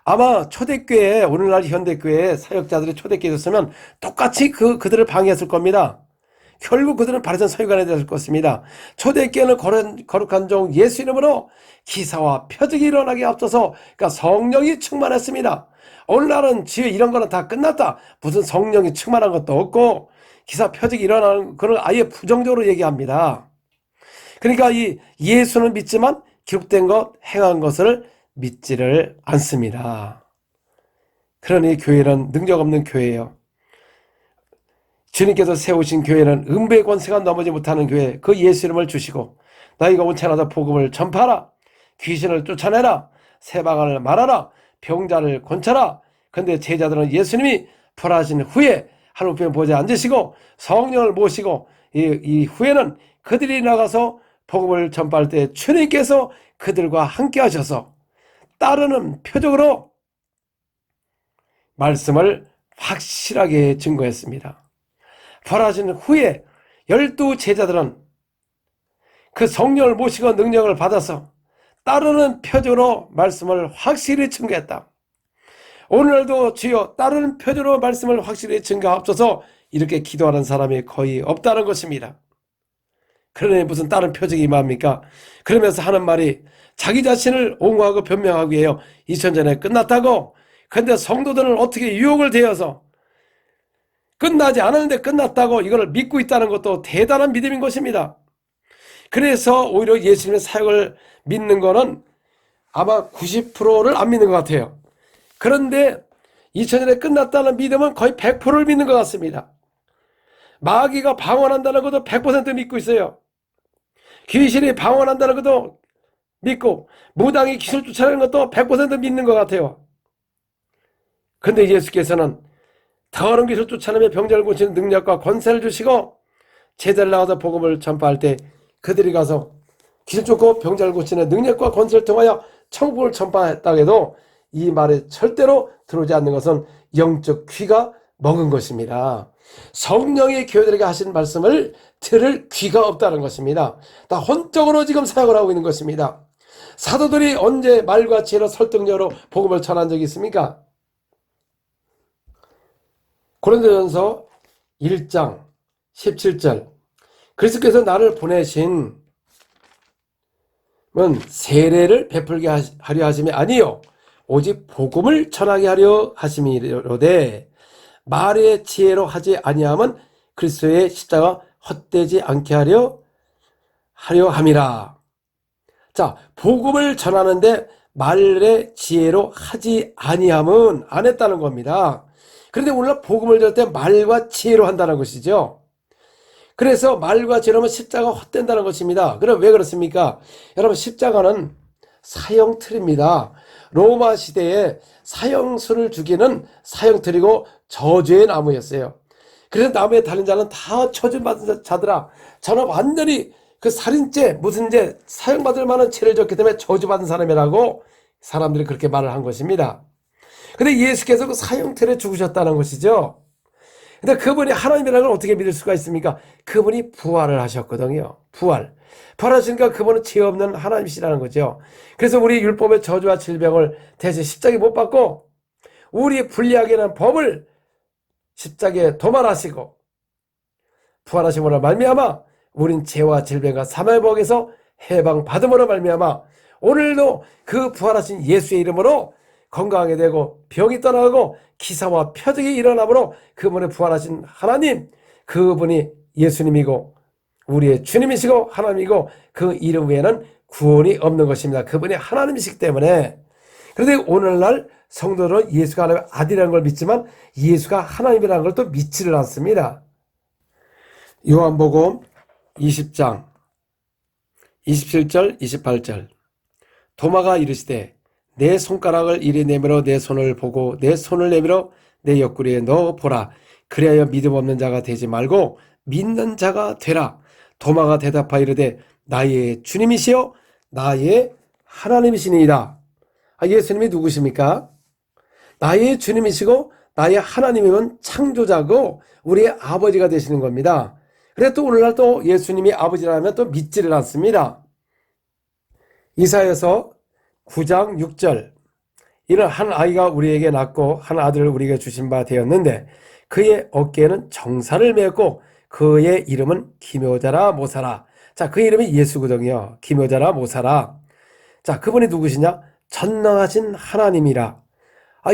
아마 초대교회 오늘날 현대교회 사역자들이 초대교회에 있었으면 똑같이 그들을 방해했을 겁니다. 결국 그들은 바리새인 서기관이 될 것입니다. 초대교회는 거룩한 종 예수 이름으로 기사와 표적이 일어나게 앞서서 그러니까 성령이 충만했습니다. 오늘날은 주여 이런 거는 다 끝났다. 무슨 성령이 충만한 것도 없고 기사 표적이 일어나는 그걸 아예 부정적으로 얘기합니다. 그러니까 이 예수는 믿지만 기록된 것 행한 것을 믿지를 않습니다. 그러니 교회는 능력 없는 교회예요. 주님께서 세우신 교회는 음부의 권세가 넘어지 못하는 교회, 그 예수 이름을 주시고 너희가 온천하다 복음을 전파하라, 귀신을 쫓아내라, 세방을 말하라, 병자를 권쳐라. 근데 제자들은 예수님이 부활하신 후에 하늘편 보좌에 앉으시고 성령을 모시고 이 후에는 그들이 나가서 복음을 전파할 때 주님께서 그들과 함께 하셔서 따르는 표적으로 말씀을 확실하게 증거했습니다. 부활하신 후에 12 제자들은 그 성령을 모시고 능력을 받아서 따르는 표적으로 말씀을 확실히 증거했다. 오늘날도 주여 따르는 표적으로 말씀을 확실히 증거하옵소서. 이렇게 기도하는 사람이 거의 없다는 것입니다. 그러니 무슨 다른 표적이 임합니까? 그러면서 하는 말이 자기 자신을 옹호하고 변명하기 위해요. 2000년 전에 끝났다고. 근데 성도들은 어떻게 유혹을 대어서 끝나지 않았는데 끝났다고 이걸 믿고 있다는 것도 대단한 믿음인 것입니다. 그래서 오히려 예수님의 사역을 믿는 거는 아마 90%를 안 믿는 것 같아요. 그런데 2000년에 끝났다는 믿음은 거의 100%를 믿는 것 같습니다. 마귀가 방언한다는 것도 100% 믿고 있어요. 귀신이 방언한다는 것도 믿고 무당이 귀신을 쫓아내는 것도 100% 믿는 것 같아요. 근데 예수께서는 더러운 귀신을 쫓아내며 병자를 고치는 능력과 권세를 주시고 제자를 나가서 복음을 전파할 때 그들이 가서 귀신 쫓고 병자를 고치는 능력과 권세를 통하여 천국을 전파했다고 해도 이 말에 절대로 들어오지 않는 것은 영적 귀가 먹은 것입니다. 성령이 교회들에게 하신 말씀을 들을 귀가 없다는 것입니다. 다 혼적으로 지금 사역을 하고 있는 것입니다. 사도들이 언제 말과 지혜로 설득력으로 복음을 전한 적이 있습니까? 고린도전서 1장 17절 그리스도께서 나를 보내신 세례를 베풀게 하려 하심이 아니요 오직 복음을 전하게 하려 하심이로되 말의 지혜로 하지 아니함은 그리스도의 십자가 헛되지 않게 하려 함이라. 자, 복음을 전하는데 말의 지혜로 하지 아니함은 안 했다는 겁니다. 그런데 오늘 복음을 전할 때 말과 지혜로 한다는 것이죠. 그래서 말과 지혜로 하면 십자가 헛된다는 것입니다. 그럼 왜 그렇습니까? 여러분 십자가는 사형틀입니다. 로마 시대에 사형수를 죽이는 사형틀이고 저주의 나무였어요. 그래서 나무에 달린 자는 다 저주받은 자들아, 저는 완전히 그 살인죄, 무슨 죄, 사형받을 만한 죄를 졌기 때문에 저주받은 사람이라고 사람들이 그렇게 말을 한 것입니다. 근데 예수께서 그 사형틀에 죽으셨다는 것이죠. 근데 그분이 하나님이라는 걸 어떻게 믿을 수가 있습니까? 그분이 부활을 하셨거든요. 부활하시니까 그분은 죄 없는 하나님이시라는 거죠. 그래서 우리 율법의 저주와 질병을 대신 십자가에 못 박고 우리 불리하게 하는 법을 십자가에 도말하시고 부활하심으로 말미암아 우린 죄와 질병과 사망의 복에서 해방받음으로 말미암아 오늘도 그 부활하신 예수의 이름으로 건강하게 되고 병이 떠나가고 기사와 표적이 일어나므로 그분의 부활하신 하나님, 그분이 예수님이고 우리의 주님이시고 하나님이고 그 이름 외에는 구원이 없는 것입니다. 그분이 하나님이시기 때문에. 그런데 오늘날 성도들은 예수가 하나님의 아들이라는 걸 믿지만 예수가 하나님이라는 걸 또 믿지를 않습니다. 요한복음 20장 27절 28절 도마가 이르시되 내 손가락을 이리 내밀어 내 손을 보고 내 손을 내밀어 내 옆구리에 넣어 보라. 그리하여 믿음 없는 자가 되지 말고 믿는 자가 되라. 도마가 대답하여 이르되 나의 주님이시여 나의 하나님이시니이다. 예수님이 누구십니까? 나의 주님이시고 나의 하나님이면 창조자고 우리의 아버지가 되시는 겁니다. 그래서 또 오늘날 또 예수님이 아버지라면 또 믿지를 않습니다. 이사야서 9장 6절 이는 한 아이가 우리에게 낳고 한 아들을 우리에게 주신 바 되었는데 그의 어깨에는 정사를 메었고 그의 이름은 기묘자라 모사라. 자, 그 이름이 예수거든요. 기묘자라 모사라. 자, 그분이 누구시냐? 전능하신 하나님이라.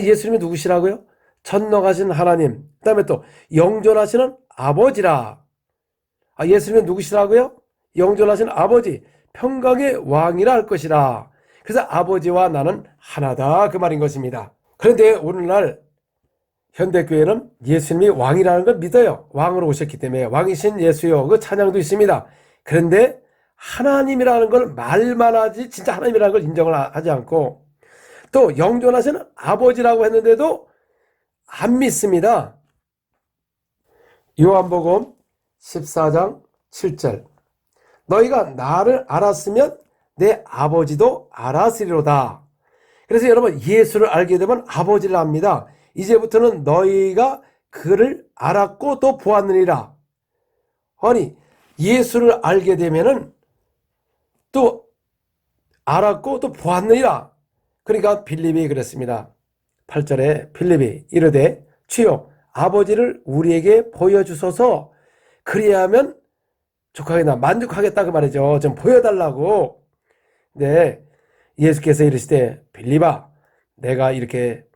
예수님이 누구시라고요? 전능하신 하나님. 그 다음에 또 영존하시는 아버지라. 예수님은 누구시라고요? 영존하신 아버지, 평강의 왕이라 할 것이라. 그래서 아버지와 나는 하나다 그 말인 것입니다. 그런데 오늘날 현대교회는 예수님이 왕이라는 걸 믿어요. 왕으로 오셨기 때문에 왕이신 예수요. 그 찬양도 있습니다. 그런데 하나님이라는 걸 말만 하지 진짜 하나님이라는 걸 인정을 하지 않고 또 영존하시는 아버지라고 했는데도 안 믿습니다. 요한복음 14장 7절 너희가 나를 알았으면 내 아버지도 알았으리로다. 그래서 여러분 예수를 알게 되면 아버지를 압니다. 이제부터는 너희가 그를 알았고 또 보았느니라. 아니 예수를 알게 되면은 또 알았고 또 보았느니라. 그러니까 빌립이 그랬습니다. 8절에 빌립이 이르되 주여 아버지를 우리에게 보여주소서 그리하면 족하겠나 만족하겠다 그 말이죠. 좀 보여달라고. 네, 예수께서 이르시되 빌립아 내가 이렇게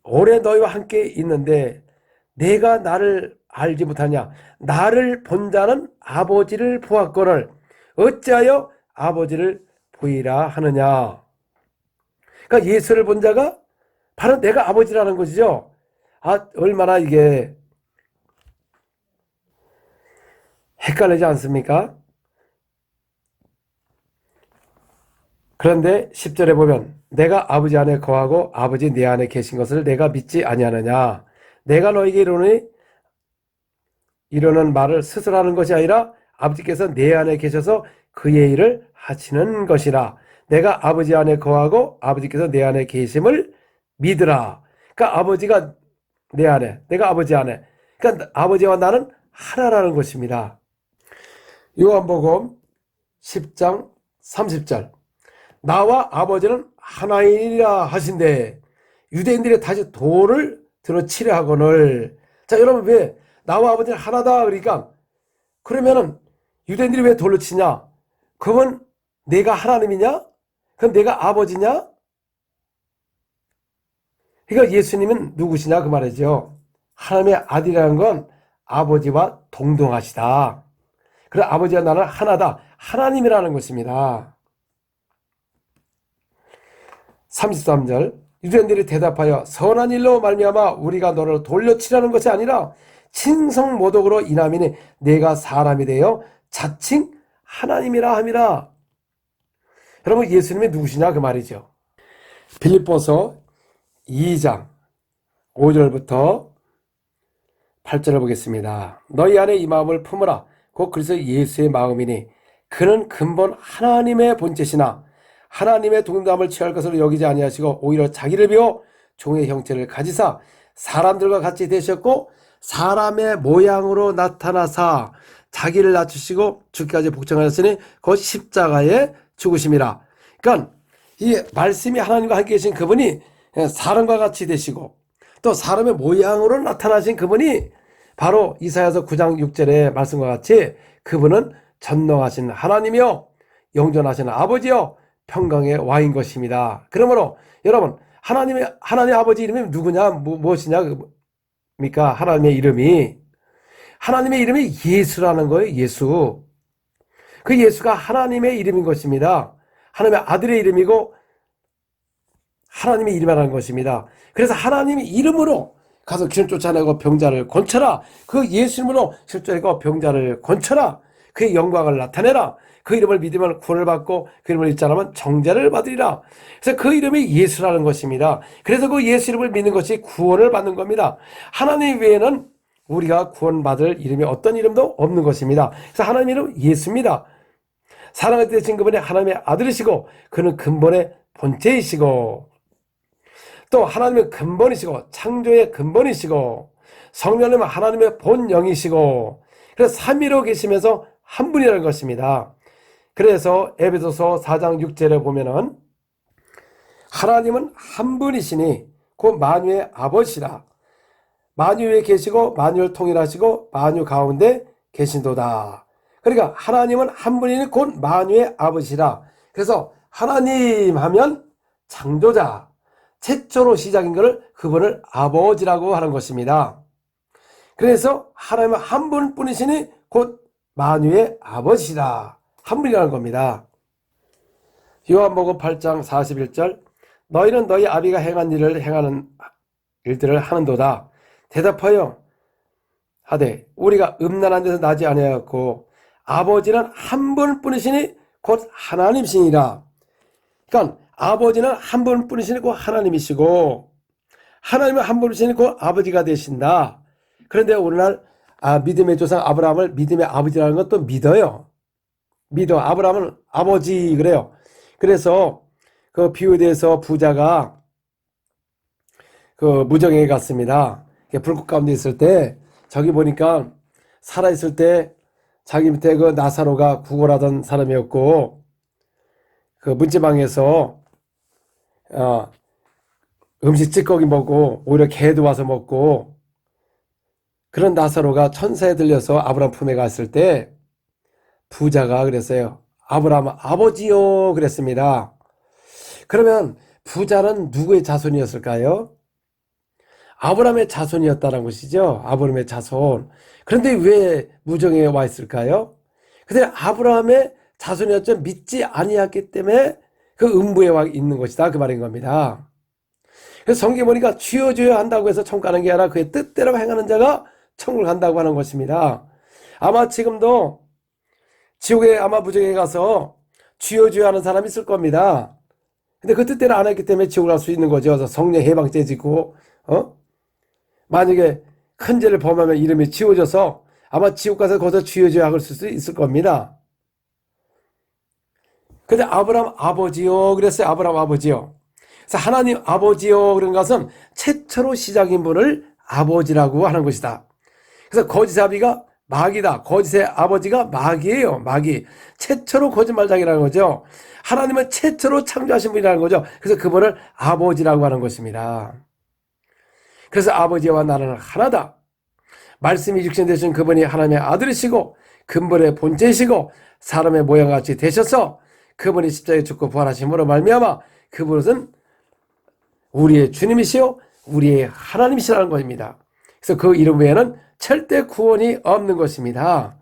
오래 너희와 함께 있는데 내가 나를 알지 못하냐. 나를 본 자는 아버지를 보았거늘 어찌하여 아버지를 보이라 하느냐. 그러니까 예수를 본 자가 바로 내가 아버지라는 것이죠. 아, 얼마나 이게 헷갈리지 않습니까? 그런데 10절에 보면 내가 아버지 안에 거하고 아버지 내 안에 계신 것을 내가 믿지 아니하느냐. 내가 너에게 이르는 말을 스스로 하는 것이 아니라 아버지께서 내 안에 계셔서 그의 일을 하시는 것이라. 내가 아버지 안에 거하고 아버지께서 내 안에 계심을 믿으라. 그러니까 아버지가 내 안에, 내가 아버지 안에. 그러니까 아버지와 나는 하나라는 것입니다. 요한복음 10장 30절 나와 아버지는 하나이니라 하신대 유대인들이 다시 돌을 들어 치려 하거늘. 자 여러분 왜 나와 아버지는 하나다 그러니까 그러면은 유대인들이 왜 돌로 치냐? 그건 내가 하나님이냐? 그럼 내가 아버지냐? 그러니까 예수님은 누구시냐 그 말이죠. 하나님의 아들이라는 건 아버지와 동등하시다. 그래 아버지와 나는 하나다. 하나님이라는 것입니다. 33절 유대인들이 대답하여 선한 일로 말미암아 우리가 너를 돌려치라는 것이 아니라 친성모독으로 인함이니 내가 사람이 되어 자칭 하나님이라 함이라. 여러분 예수님이 누구시냐 그 말이죠. 빌립보서 2장 5절부터 8절을 보겠습니다. 너희 안에 이 마음을 품으라. 곧 그리스도 예수의 마음이니 그는 근본 하나님의 본체시나 하나님의 동감을 취할 것으로 여기지 아니하시고 오히려 자기를 비워 종의 형체를 가지사 사람들과 같이 되셨고 사람의 모양으로 나타나사 자기를 낮추시고 죽기까지 복종하였으니 곧 십자가에 죽으심이라. 그러니까 이 말씀이 하나님과 함께 계신 그분이 사람과 같이 되시고 또 사람의 모양으로 나타나신 그분이 바로 이사야서 9장 6절의 말씀과 같이 그분은 전능하신 하나님이요 영존하신 아버지요 평강의 왕인 것입니다. 그러므로 여러분 하나님 아버지 이름이 누구냐 무엇이냐입니까? 하나님의 이름이 예수라는 거예요. 예수. 그 예수가 하나님의 이름인 것입니다. 하나님의 아들의 이름이고 하나님의 이름이라는 것입니다. 그래서 하나님의 이름으로 가서 귀신 쫓아내고 병자를 건쳐라. 그 예수 이름으로 쫓아내고 병자를 건쳐라. 그의 영광을 나타내라. 그 이름을 믿으면 구원을 받고 그 이름을 잊지 않으면 정죄를 받으리라. 그래서 그 이름이 예수라는 것입니다. 그래서 그 예수 이름을 믿는 것이 구원을 받는 겁니다. 하나님 외에는 우리가 구원받을 이름이 어떤 이름도 없는 것입니다. 그래서 하나님 이름 예수입니다. 사랑을 되신 그분이 하나님의 아들이시고 그는 근본의 본체이시고 또 하나님의 근본이시고 창조의 근본이시고 성령님은 하나님의 본영이시고 그래서 삼위로 계시면서 한 분이라는 것입니다. 그래서 에베소서 4장 6절에 보면은 하나님은 한 분이시니 곧 만유의 아버지라. 만유 위에 계시고 만유를 통일하시고 만유 가운데 계신도다. 그러니까 하나님은 한 분이니 곧 만유의 아버지라. 그래서 하나님 하면 창조자, 최초로 시작인 것을 그분을 아버지라고 하는 것입니다. 그래서 하나님은 한 분뿐이시니 곧 만유의 아버지라. 한 분이라는 겁니다. 요한복음 8장 41절 너희는 너희 아비가 행한 일을 행하는 일들을 하는도다. 대답하여 하되 우리가 음란한 데서 나지 아니하였고 아버지는 한 분뿐이시니 곧 하나님이시니라. 그러니까 아버지는 한 분뿐이시니 곧 하나님이시고 하나님은 한 분이시니 곧 아버지가 되신다. 그런데 오늘날 믿음의 조상 아브라함을 믿음의 아버지라는 것도 믿어요. 믿어. 아브라함은 아버지 그래요. 그래서 그 비유에 대해서 부자가 그 무정에 갔습니다. 불꽃 가운데 있을 때 저기 보니까 살아있을 때 자기 밑에 그 나사로가 구걸하던 사람이었고 그 문지방에서 음식 찌꺼기 먹고 오히려 개도 와서 먹고 그런 나사로가 천사에 들려서 아브라함 품에 갔을 때 부자가 그랬어요. 아브라함 아버지요 그랬습니다. 그러면 부자는 누구의 자손이었을까요? 아브라함의 자손이었다는 것이죠. 아브라함의 자손. 그런데 왜 무정에 와 있을까요? 근데 아브라함의 자손이었죠. 믿지 아니했기 때문에 그 음부에 와 있는 것이다. 그 말인 겁니다. 그래서 성경에 보니까 주여 주여 한다고 해서 천국 가는 게 아니라 그의 뜻대로 행하는 자가 천국을 간다고 하는 것입니다. 아마 지금도 지옥에 아마 무정에 가서 주여 주여 하는 사람이 있을 겁니다. 근데 그 뜻대로 안 했기 때문에 지옥을 갈 수 있는 거죠. 그래서 성령 해방죄 짓고 만약에 큰 죄를 범하면 이름이 지워져서 아마 지옥 가서 거기서 주여 주여 할 수 있을 겁니다. 근데 아브라함 아버지요 그랬어요. 아브라함 아버지요. 그래서 하나님 아버지요 그런 것은 최초로 시작인 분을 아버지라고 하는 것이다. 그래서 거짓의 아비가 마귀다. 거짓의 아버지가 마귀예요. 마귀. 최초로 거짓말장이라는 거죠. 하나님은 최초로 창조하신 분이라는 거죠. 그래서 그분을 아버지라고 하는 것입니다. 그래서 아버지와 나는 하나다. 말씀이 육신 되신 그분이 하나님의 아들이시고 근본의 본체이시고 사람의 모양같이 되셔서 그분이 십자가에 죽고 부활하심으로 말미암아 그분은 우리의 주님이시요 우리의 하나님이시라는 것입니다. 그래서 그 이름 외에는 절대 구원이 없는 것입니다.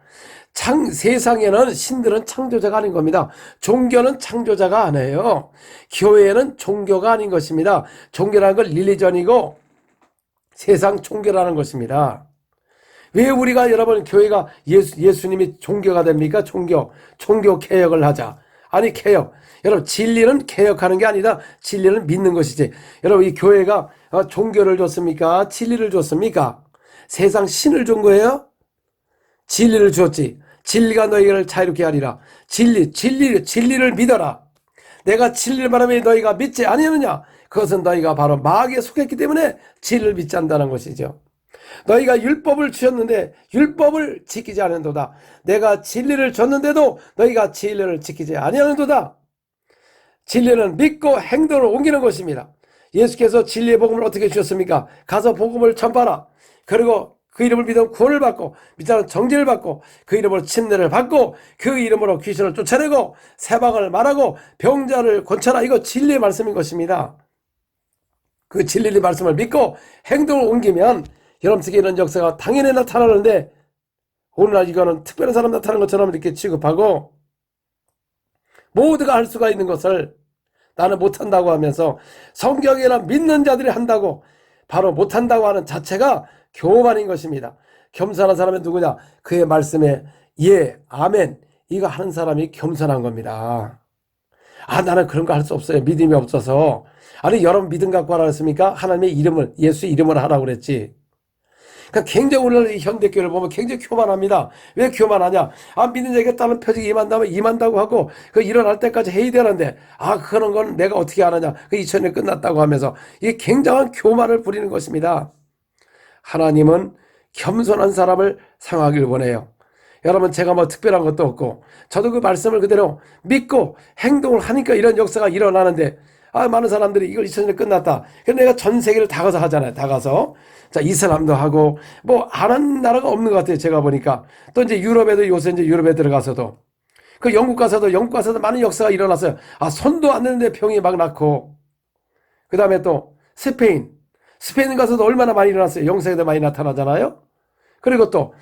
세상에는 신들은 창조자가 아닌 겁니다. 종교는 창조자가 아니에요. 교회는 종교가 아닌 것입니다. 종교라는 건 릴리전이고 세상 종교라는 것입니다. 왜 우리가 여러분 교회가 예수님이 종교가 됩니까? 종교 개혁을 하자. 아니 개혁. 여러분 진리는 개혁하는 게 아니다. 진리는 믿는 것이지. 여러분 이 교회가 종교를 줬습니까? 진리를 줬습니까? 세상 신을 준 거예요? 진리를 주었지. 진리가 너희를 자유롭게 하리라. 진리를 믿어라. 내가 진리를 말하면 너희가 믿지 아니하느냐? 그것은 너희가 바로 마귀에 속했기 때문에 진리를 믿지 않는다는 것이죠. 너희가 율법을 주셨는데 율법을 지키지 않는도다. 내가 진리를 줬는데도 너희가 진리를 지키지 아니하는도다. 진리는 믿고 행동을 옮기는 것입니다. 예수께서 진리의 복음을 어떻게 주셨습니까? 가서 복음을 전파하라. 그리고 그 이름을 믿으면 구원을 받고 믿지 않으면 정죄를 받고 그 이름으로 침례를 받고 그 이름으로 귀신을 쫓아내고 세방을 말하고 병자를 고쳐라. 이거 진리의 말씀인 것입니다. 그 진리의 말씀을 믿고 행동을 옮기면 여러분 속에 이런 역사가 당연히 나타나는데 오늘날 이거는 특별한 사람 나타나는 것처럼 이렇게 취급하고 모두가 할 수가 있는 것을 나는 못한다고 하면서 성경에는 믿는 자들이 한다고 바로 못한다고 하는 자체가 교만인 것입니다. 겸손한 사람이 누구냐? 그의 말씀에 예, 아멘 이거 하는 사람이 겸손한 겁니다. 나는 그런 거 할 수 없어요. 믿음이 없어서. 아니 여러분 믿음 갖고 하라 했습니까? 하나님의 이름을 예수 이름을 하라고 그랬지. 그러니까 굉장히 오늘 현대교회를 보면 굉장히 교만합니다. 왜 교만하냐? 믿는 자에게 따른 표적이 임한다면 임한다고 하고 그 일어날 때까지 해야 되는데 그런 건 내가 어떻게 하느냐? 그 2000년 끝났다고 하면서 이게 굉장한 교만을 부리는 것입니다. 하나님은 겸손한 사람을 사용하길 원해요. 여러분 제가 뭐 특별한 것도 없고 저도 그 말씀을 그대로 믿고 행동을 하니까 이런 역사가 일어나는데 많은 사람들이 이걸 2000년 끝났다. 그래서 내가 전 세계를 다 가서 하잖아요. 다 가서. 자, 이슬람도 하고, 안 하는 나라가 없는 것 같아요. 제가 보니까. 또 이제 유럽에도 요새 이제 유럽에 들어가서도. 그 영국 가서도 많은 역사가 일어났어요. 손도 안 되는데 병이 막 났고. 그 다음에 또 스페인 가서도 얼마나 많이 일어났어요. 영세에도 많이 나타나잖아요. 그리고 또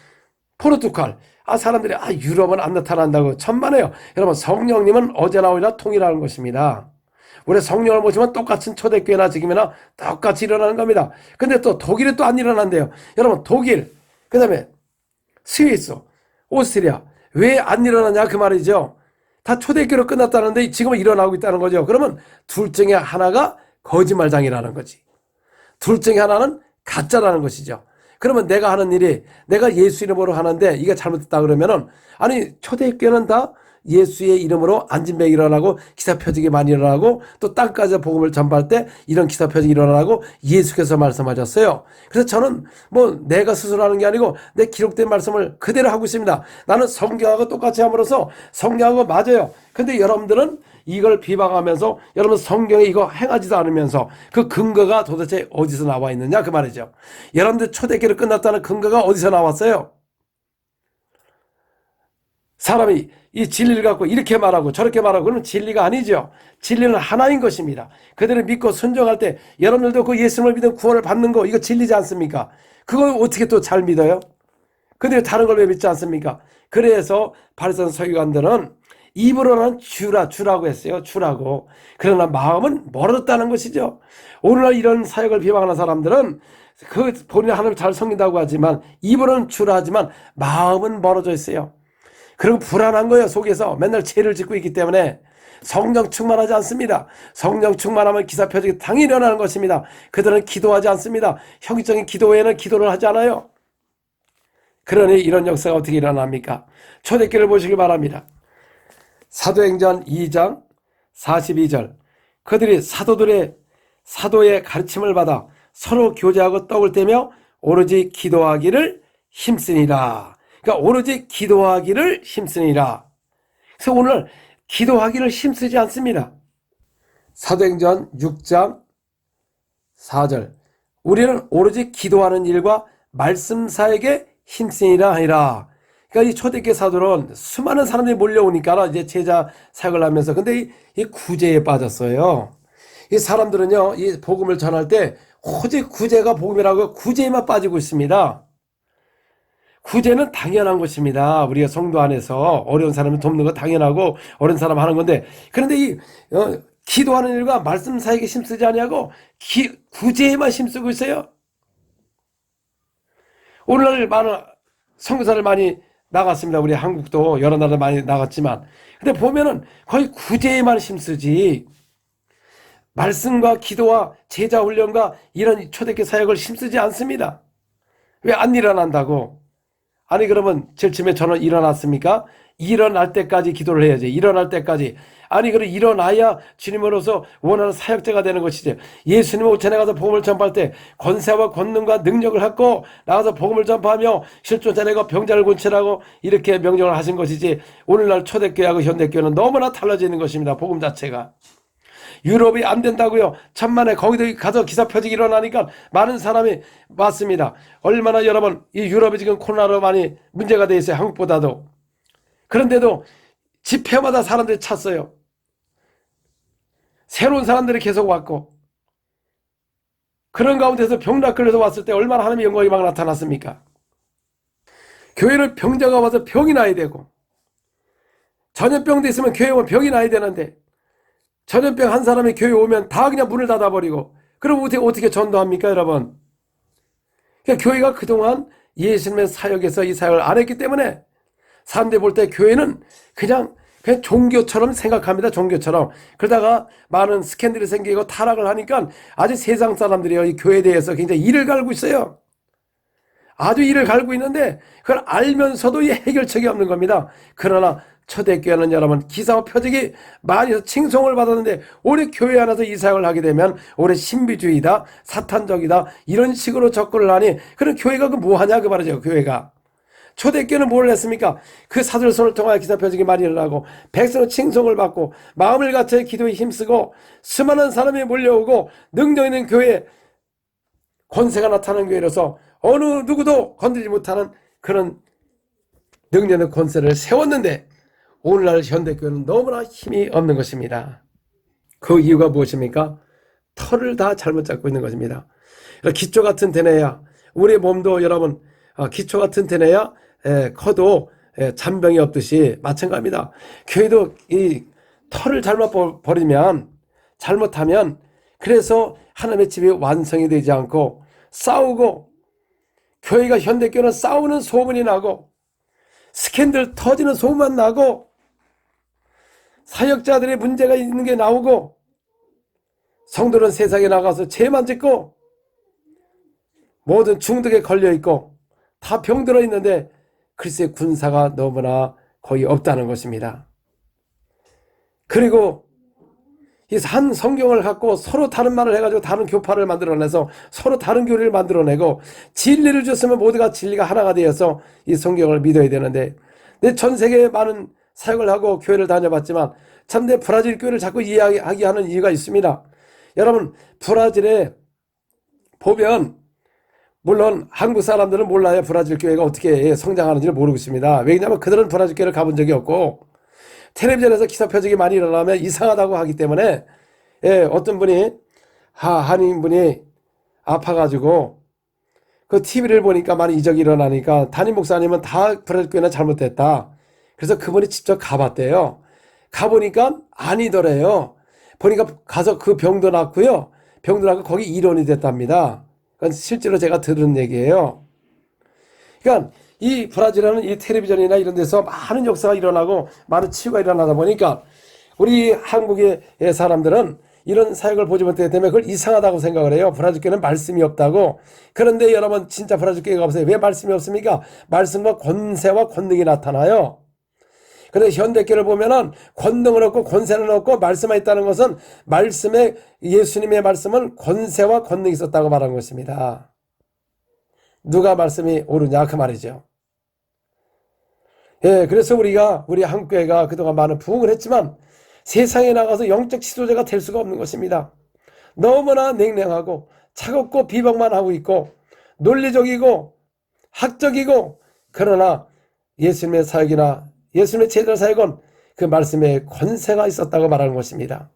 포르투갈. 사람들이 유럽은 안 나타난다고 천만에요. 여러분 성령님은 어제나 오늘이나 통일하는 것입니다. 우리 성령을 모시면 똑같은 초대교회나 지금이나 똑같이 일어나는 겁니다. 근데 또 독일에 또 안 일어난대요. 여러분 독일, 그 다음에 스위스, 오스트리아 왜 안 일어나냐 그 말이죠. 다 초대교회로 끝났다는데 지금은 일어나고 있다는 거죠. 그러면 둘 중에 하나가 거짓말장이라는 거지. 둘 중에 하나는 가짜라는 것이죠. 그러면 내가 하는 일이 내가 예수 이름으로 하는데 이게 잘못됐다 그러면은 아니 초대교회는 다 예수의 이름으로 안진뱅이 일어나고 기사 표적이 많이 일어나고 또 땅까지 복음을 전파할 때 이런 기사 표적이 일어나고 예수께서 말씀하셨어요. 그래서 저는 뭐 내가 스스로 하는 게 아니고 내 기록된 말씀을 그대로 하고 있습니다. 나는 성경하고 똑같이 함으로써 성경하고 맞아요. 근데 여러분들은 이걸 비방하면서 여러분 성경에 이거 행하지도 않으면서 그 근거가 도대체 어디서 나와 있느냐 그 말이죠. 여러분들 초대교회를 끝났다는 근거가 어디서 나왔어요? 사람이 이 진리를 갖고 이렇게 말하고 저렇게 말하고 그러면 진리가 아니죠. 진리는 하나인 것입니다. 그들을 믿고 순종할 때 여러분들도 그 예수님을 믿은 구원을 받는 거 이거 진리지 않습니까? 그걸 어떻게 또 잘 믿어요? 근데 다른 걸 왜 믿지 않습니까? 그래서 바리새인 서기관들은 입으로는 주라고 했어요. 주라고. 그러나 마음은 멀었다는 것이죠. 오늘날 이런 사역을 비방하는 사람들은 그 본인이 하나님을 잘 섬긴다고 하지만 입으로는 주라 하지만 마음은 멀어져 있어요. 그리고 불안한 거예요. 속에서 맨날 죄를 짓고 있기 때문에 성령 충만하지 않습니다. 성령 충만하면 기사 표적이 당연히 일어나는 것입니다. 그들은 기도하지 않습니다. 형식적인 기도 외에는 기도를 하지 않아요. 그러니 이런 역사가 어떻게 일어납니까? 초대교회를 보시기 바랍니다. 사도행전 2장 42절 그들이 사도의 가르침을 받아 서로 교제하고 떡을 떼며 오로지 기도하기를 힘쓰니라. 그러니까 오로지 기도하기를 힘쓰니라. 그래서 오늘 기도하기를 힘쓰지 않습니다. 사도행전 6장 4절 우리는 오로지 기도하는 일과 말씀사에게 힘쓰니라 하니라. 그러니까 이 초대교회 사도는 수많은 사람들이 몰려오니까 이제 제자 사역을 하면서 근데 이 구제에 빠졌어요. 이 사람들은요 이 복음을 전할 때 오직 구제가 복음이라고 구제에만 빠지고 있습니다. 구제는 당연한 것입니다. 우리가 성도 안에서 어려운 사람을 돕는 거 당연하고 어려운 사람 하는 건데 그런데 이 기도하는 일과 말씀 사이에 힘쓰지 아니하고 구제에만 힘쓰고 있어요. 오늘날 많은 선교사를 많이 나갔습니다. 우리 한국도 여러 나라 많이 나갔지만 근데 보면은 거의 구제에만 힘쓰지 말씀과 기도와 제자 훈련과 이런 초대교회 사역을 힘쓰지 않습니다. 왜 안 일어난다고? 아니 그러면 제일 처음에 저는 일어났습니까? 일어날 때까지 기도를 해야지. 일어날 때까지. 아니 그럼 일어나야 주님으로서 원하는 사역자가 되는 것이지. 예수님은 오천에 가서 복음을 전파할 때 권세와 권능과 능력을 갖고 나가서 복음을 전파하며 실존자내가 병자를 고치라고 이렇게 명령을 하신 것이지. 오늘날 초대교회하고 현대교회는 너무나 달라지는 것입니다. 복음 자체가. 유럽이 안 된다고요. 천만에 거기도 가서 기사 표적이 일어나니까 많은 사람이 왔습니다. 얼마나 여러분 이 유럽이 지금 코로나로 많이 문제가 돼 있어요. 한국보다도. 그런데도 집회마다 사람들이 찼어요. 새로운 사람들이 계속 왔고 그런 가운데서 병나 걸려서 왔을 때 얼마나 하나님의 영광이 막 나타났습니까? 교회를 병자가 와서 병이 나야 되고 전염병도 있으면 교회 오면 병이 나야 되는데 전염병 한 사람이 교회 오면 다 그냥 문을 닫아버리고 그럼 어떻게 전도합니까 여러분? 그러니까 교회가 그동안 예수님의 사역에서 이 사역을 안 했기 때문에 사람들이 볼 때 교회는 그냥 종교처럼 생각합니다. 종교처럼. 그러다가 많은 스캔들이 생기고 타락을 하니까 아주 세상 사람들이요 이 교회에 대해서 굉장히 이를 갈고 있어요. 아주 이를 갈고 있는데 그걸 알면서도 이 해결책이 없는 겁니다. 그러나 초대교회는 여러분 기사와 표적이 많이 칭송을 받았는데 올해 교회 안에서 이 사역을 하게 되면 올해 신비주의다 사탄적이다 이런 식으로 접근을 하니 그럼 교회가 그 뭐하냐 그 말이죠. 교회가 초대교회는 뭘 했습니까? 그 사도들을 통하여 기사 표적이 많이 일어나고 백성의 칭송을 받고 마음을 갖춰 기도에 힘쓰고 수많은 사람이 몰려오고 능력 있는 교회 권세가 나타나는 교회로서 어느 누구도 건드리지 못하는 그런 능력 있는 권세를 세웠는데 오늘날 현대교회는 너무나 힘이 없는 것입니다. 그 이유가 무엇입니까? 털을 다 잘못 잡고 있는 것입니다. 기초 같은 데내야 우리의 몸도 여러분 기초 같은 데내야 커도 잔병이 없듯이 마찬가지입니다. 교회도 이 털을 잘못 버리면 잘못하면 그래서 하나님의 집이 완성이 되지 않고 싸우고 교회가 현대교회는 싸우는 소문이 나고 스캔들 터지는 소문만 나고 사역자들의 문제가 있는 게 나오고 성도는 세상에 나가서 죄만 짓고 모든 중독에 걸려있고 다 병들어 있는데 글쎄 군사가 너무나 거의 없다는 것입니다. 그리고 이 한 성경을 갖고 서로 다른 말을 해가지고 다른 교파를 만들어내서 서로 다른 교리를 만들어내고 진리를 줬으면 모두가 진리가 하나가 되어서 이 성경을 믿어야 되는데 내 전 세계에 많은 사역을 하고 교회를 다녀봤지만 참 내 브라질 교회를 자꾸 이야기하게 하는 이유가 있습니다. 여러분 브라질에 보면 물론 한국 사람들은 몰라요. 브라질 교회가 어떻게 성장하는지를 모르고 있습니다. 왜냐하면 그들은 브라질 교회를 가본 적이 없고 텔레비전에서 기사 표적이 많이 일어나면 이상하다고 하기 때문에 어떤 분이 한인분이 아파가지고 그 TV를 보니까 많이 이적이 일어나니까 담임 목사님은 다 브라질 교회는 잘못됐다. 그래서 그분이 직접 가봤대요. 가보니까 아니더래요. 보니까 가서 그 병도 낫고요. 병도 낫고 거기 일원이 됐답니다. 그건 실제로 제가 들은 얘기예요. 그러니까 이 브라질에는 이 텔레비전이나 이런 데서 많은 역사가 일어나고 많은 치유가 일어나다 보니까 우리 한국의 사람들은 이런 사역을 보지 못하기 때문에 그걸 이상하다고 생각을 해요. 브라질 교회는 말씀이 없다고. 그런데 여러분 진짜 브라질 교회가 없어요. 왜 말씀이 없습니까? 말씀과 권세와 권능이 나타나요. 근데 현대교회를 보면은 권능은 없고 권세는 없고 말씀만 있다는 것은 말씀에 예수님의 말씀은 권세와 권능이 있었다고 말한 것입니다. 누가 말씀이 옳으냐 그 말이죠. 그래서 우리 한국교회가 그동안 많은 부흥을 했지만 세상에 나가서 영적 지도자가 될 수가 없는 것입니다. 너무나 냉랭하고 차갑고 비방만 하고 있고 논리적이고 학적이고 그러나 예수님의 사역이나 예수님의 제자 사역은 그 말씀에 권세가 있었다고 말하는 것입니다.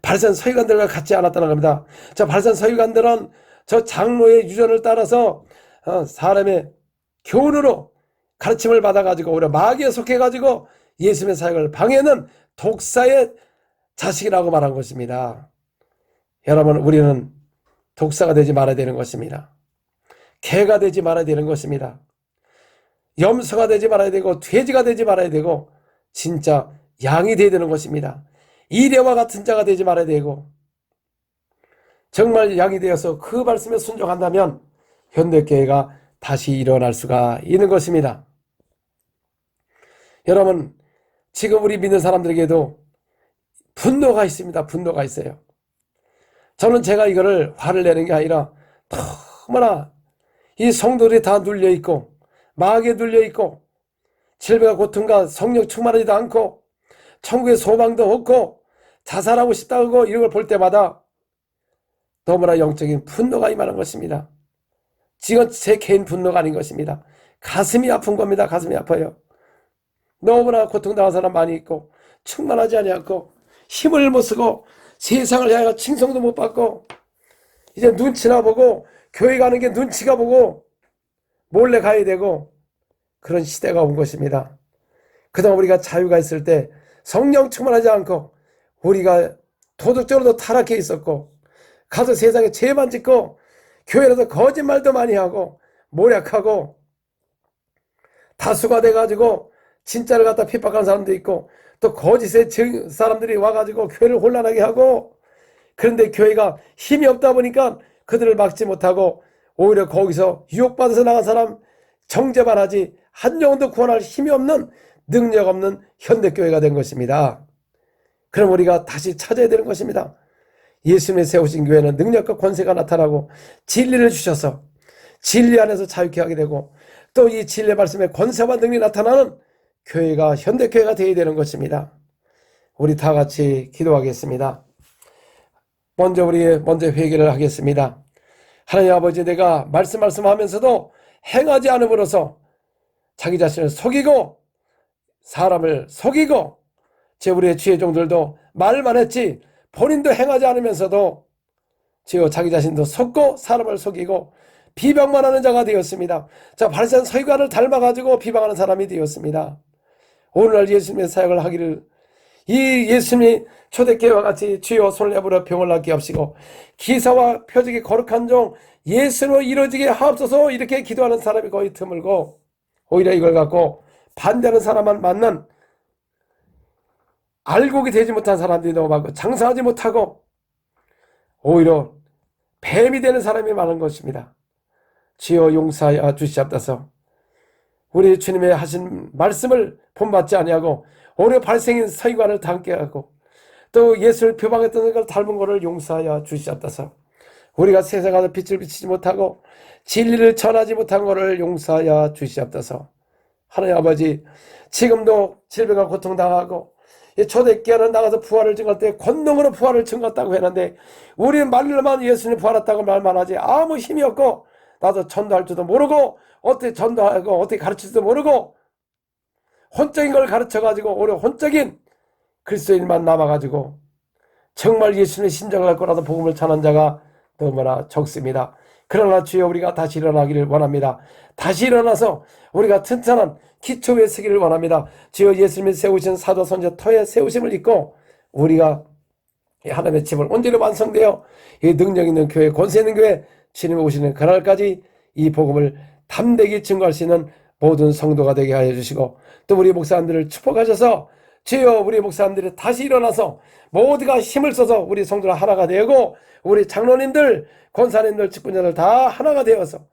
발산 서기관들과 같지 않았다는 겁니다. 저 발산 서기관들은 저 장로의 유전을 따라서 사람의 교훈으로 가르침을 받아가지고 오히려 마귀에 속해가지고 예수님의 사역을 방해하는 독사의 자식이라고 말한 것입니다. 여러분 우리는 독사가 되지 말아야 되는 것입니다. 개가 되지 말아야 되는 것입니다. 염소가 되지 말아야 되고 돼지가 되지 말아야 되고 진짜 양이 되어야 되는 것입니다. 이레와 같은 자가 되지 말아야 되고 정말 양이 되어서 그 말씀에 순종한다면 현대교회가 다시 일어날 수가 있는 것입니다. 여러분 지금 우리 믿는 사람들에게도 분노가 있습니다. 분노가 있어요. 저는 제가 이거를 화를 내는 게 아니라 너무나 이 성도들이 다 눌려있고 마귀에 눌려있고 질병과 고통과 성령 충만하지도 않고 천국의 소망도 없고 자살하고 싶다고 이런 걸 볼 때마다 너무나 영적인 분노가 임하는 것입니다. 지금 제 개인 분노가 아닌 것입니다. 가슴이 아픈 겁니다. 가슴이 아파요. 너무나 고통당한 사람 많이 있고 충만하지 않고 힘을 못 쓰고 세상을 향해 칭송도 못 받고 이제 눈치나 보고 교회 가는 게 눈치가 보고 몰래 가야 되고 그런 시대가 온 것입니다. 그동안 우리가 자유가 있을 때 성령 충만하지 않고 우리가 도덕적으로도 타락해 있었고 가서 세상에 죄만 짓고 교회에서 거짓말도 많이 하고 모략하고 다수가 돼가지고 진짜를 갖다 핍박하는 사람도 있고 또 거짓의 사람들이 와가지고 교회를 혼란하게 하고 그런데 교회가 힘이 없다 보니까 그들을 막지 못하고 오히려 거기서 유혹받아서 나간 사람 정죄만 하지 한 영혼도 구원할 힘이 없는 능력 없는 현대교회가 된 것입니다. 그럼 우리가 다시 찾아야 되는 것입니다. 예수님이 세우신 교회는 능력과 권세가 나타나고 진리를 주셔서 진리 안에서 자유케 하게 되고 또 이 진리의 말씀에 권세와 능력이 나타나는 교회가 현대교회가 되어야 되는 것입니다. 우리 다 같이 기도하겠습니다. 먼저 회개를 하겠습니다. 하나님 아버지 내가 말씀하면서도 행하지 않음으로써 자기 자신을 속이고 사람을 속이고 우리의 주의 종들도 말만 했지 본인도 행하지 않으면서도 자기 자신도 속고 사람을 속이고 비방만 하는 자가 되었습니다. 발산 서기관을 닮아가지고 비방하는 사람이 되었습니다. 오늘날 예수님의 사역을 하기를 이 예수님이 초대교회와 같이 주여 손을 내버려 병을 낫게 하시고 기사와 표적이 거룩한 종 예수로 이루어지게 하옵소서 이렇게 기도하는 사람이 거의 드물고 오히려 이걸 갖고 반대하는 사람만 만난 알곡이 되지 못한 사람들이 너무 많고 장사하지 못하고 오히려 뱀이 되는 사람이 많은 것입니다. 주여 용서하여 주시옵소서. 우리 주님의 하신 말씀을 본받지 아니하고 오히려 발생인 서기관을 닮게 하고 또 예수를 표방했던 걸 닮은 것을 용서하여 주시옵소서. 우리가 세상 가서 빛을 비치지 못하고 진리를 전하지 못한 것을 용서하여 주시옵소서. 하나님 아버지, 지금도 질병과 고통당하고 초대교회는 나가서 부활을 증거할 때 권능으로 부활을 증거했다고 했는데 우리는 말로만 예수님 부활했다고 말만 하지 아무 힘이 없고 나도 전도할 줄도 모르고 어떻게 전도하고 어떻게 가르칠지도 모르고 혼적인 걸 가르쳐가지고 오히려 혼적인 그리스도인만 남아가지고 정말 예수님의 심정을 갖고 나서 복음을 전한 자가 너무나 적습니다. 그러나 주여 우리가 다시 일어나기를 원합니다. 다시 일어나서 우리가 튼튼한 기초에 서기를 원합니다. 주여 예수님이 세우신 사도 선지자 터의 세우심을 입고 우리가 하나님의 집을 온전히 완성되어 이 능력 있는 교회, 권세 있는 교회, 주님이 오시는 그날까지 이 복음을 담대히 증거할 수 있는 모든 성도가 되게 하여 주시고 또 우리 목사님들을 축복하셔서 주여 우리 목사님들이 다시 일어나서 모두가 힘을 써서 우리 성도를 하나가 되고 우리 장로님들, 권사님들, 직분자들 다 하나가 되어서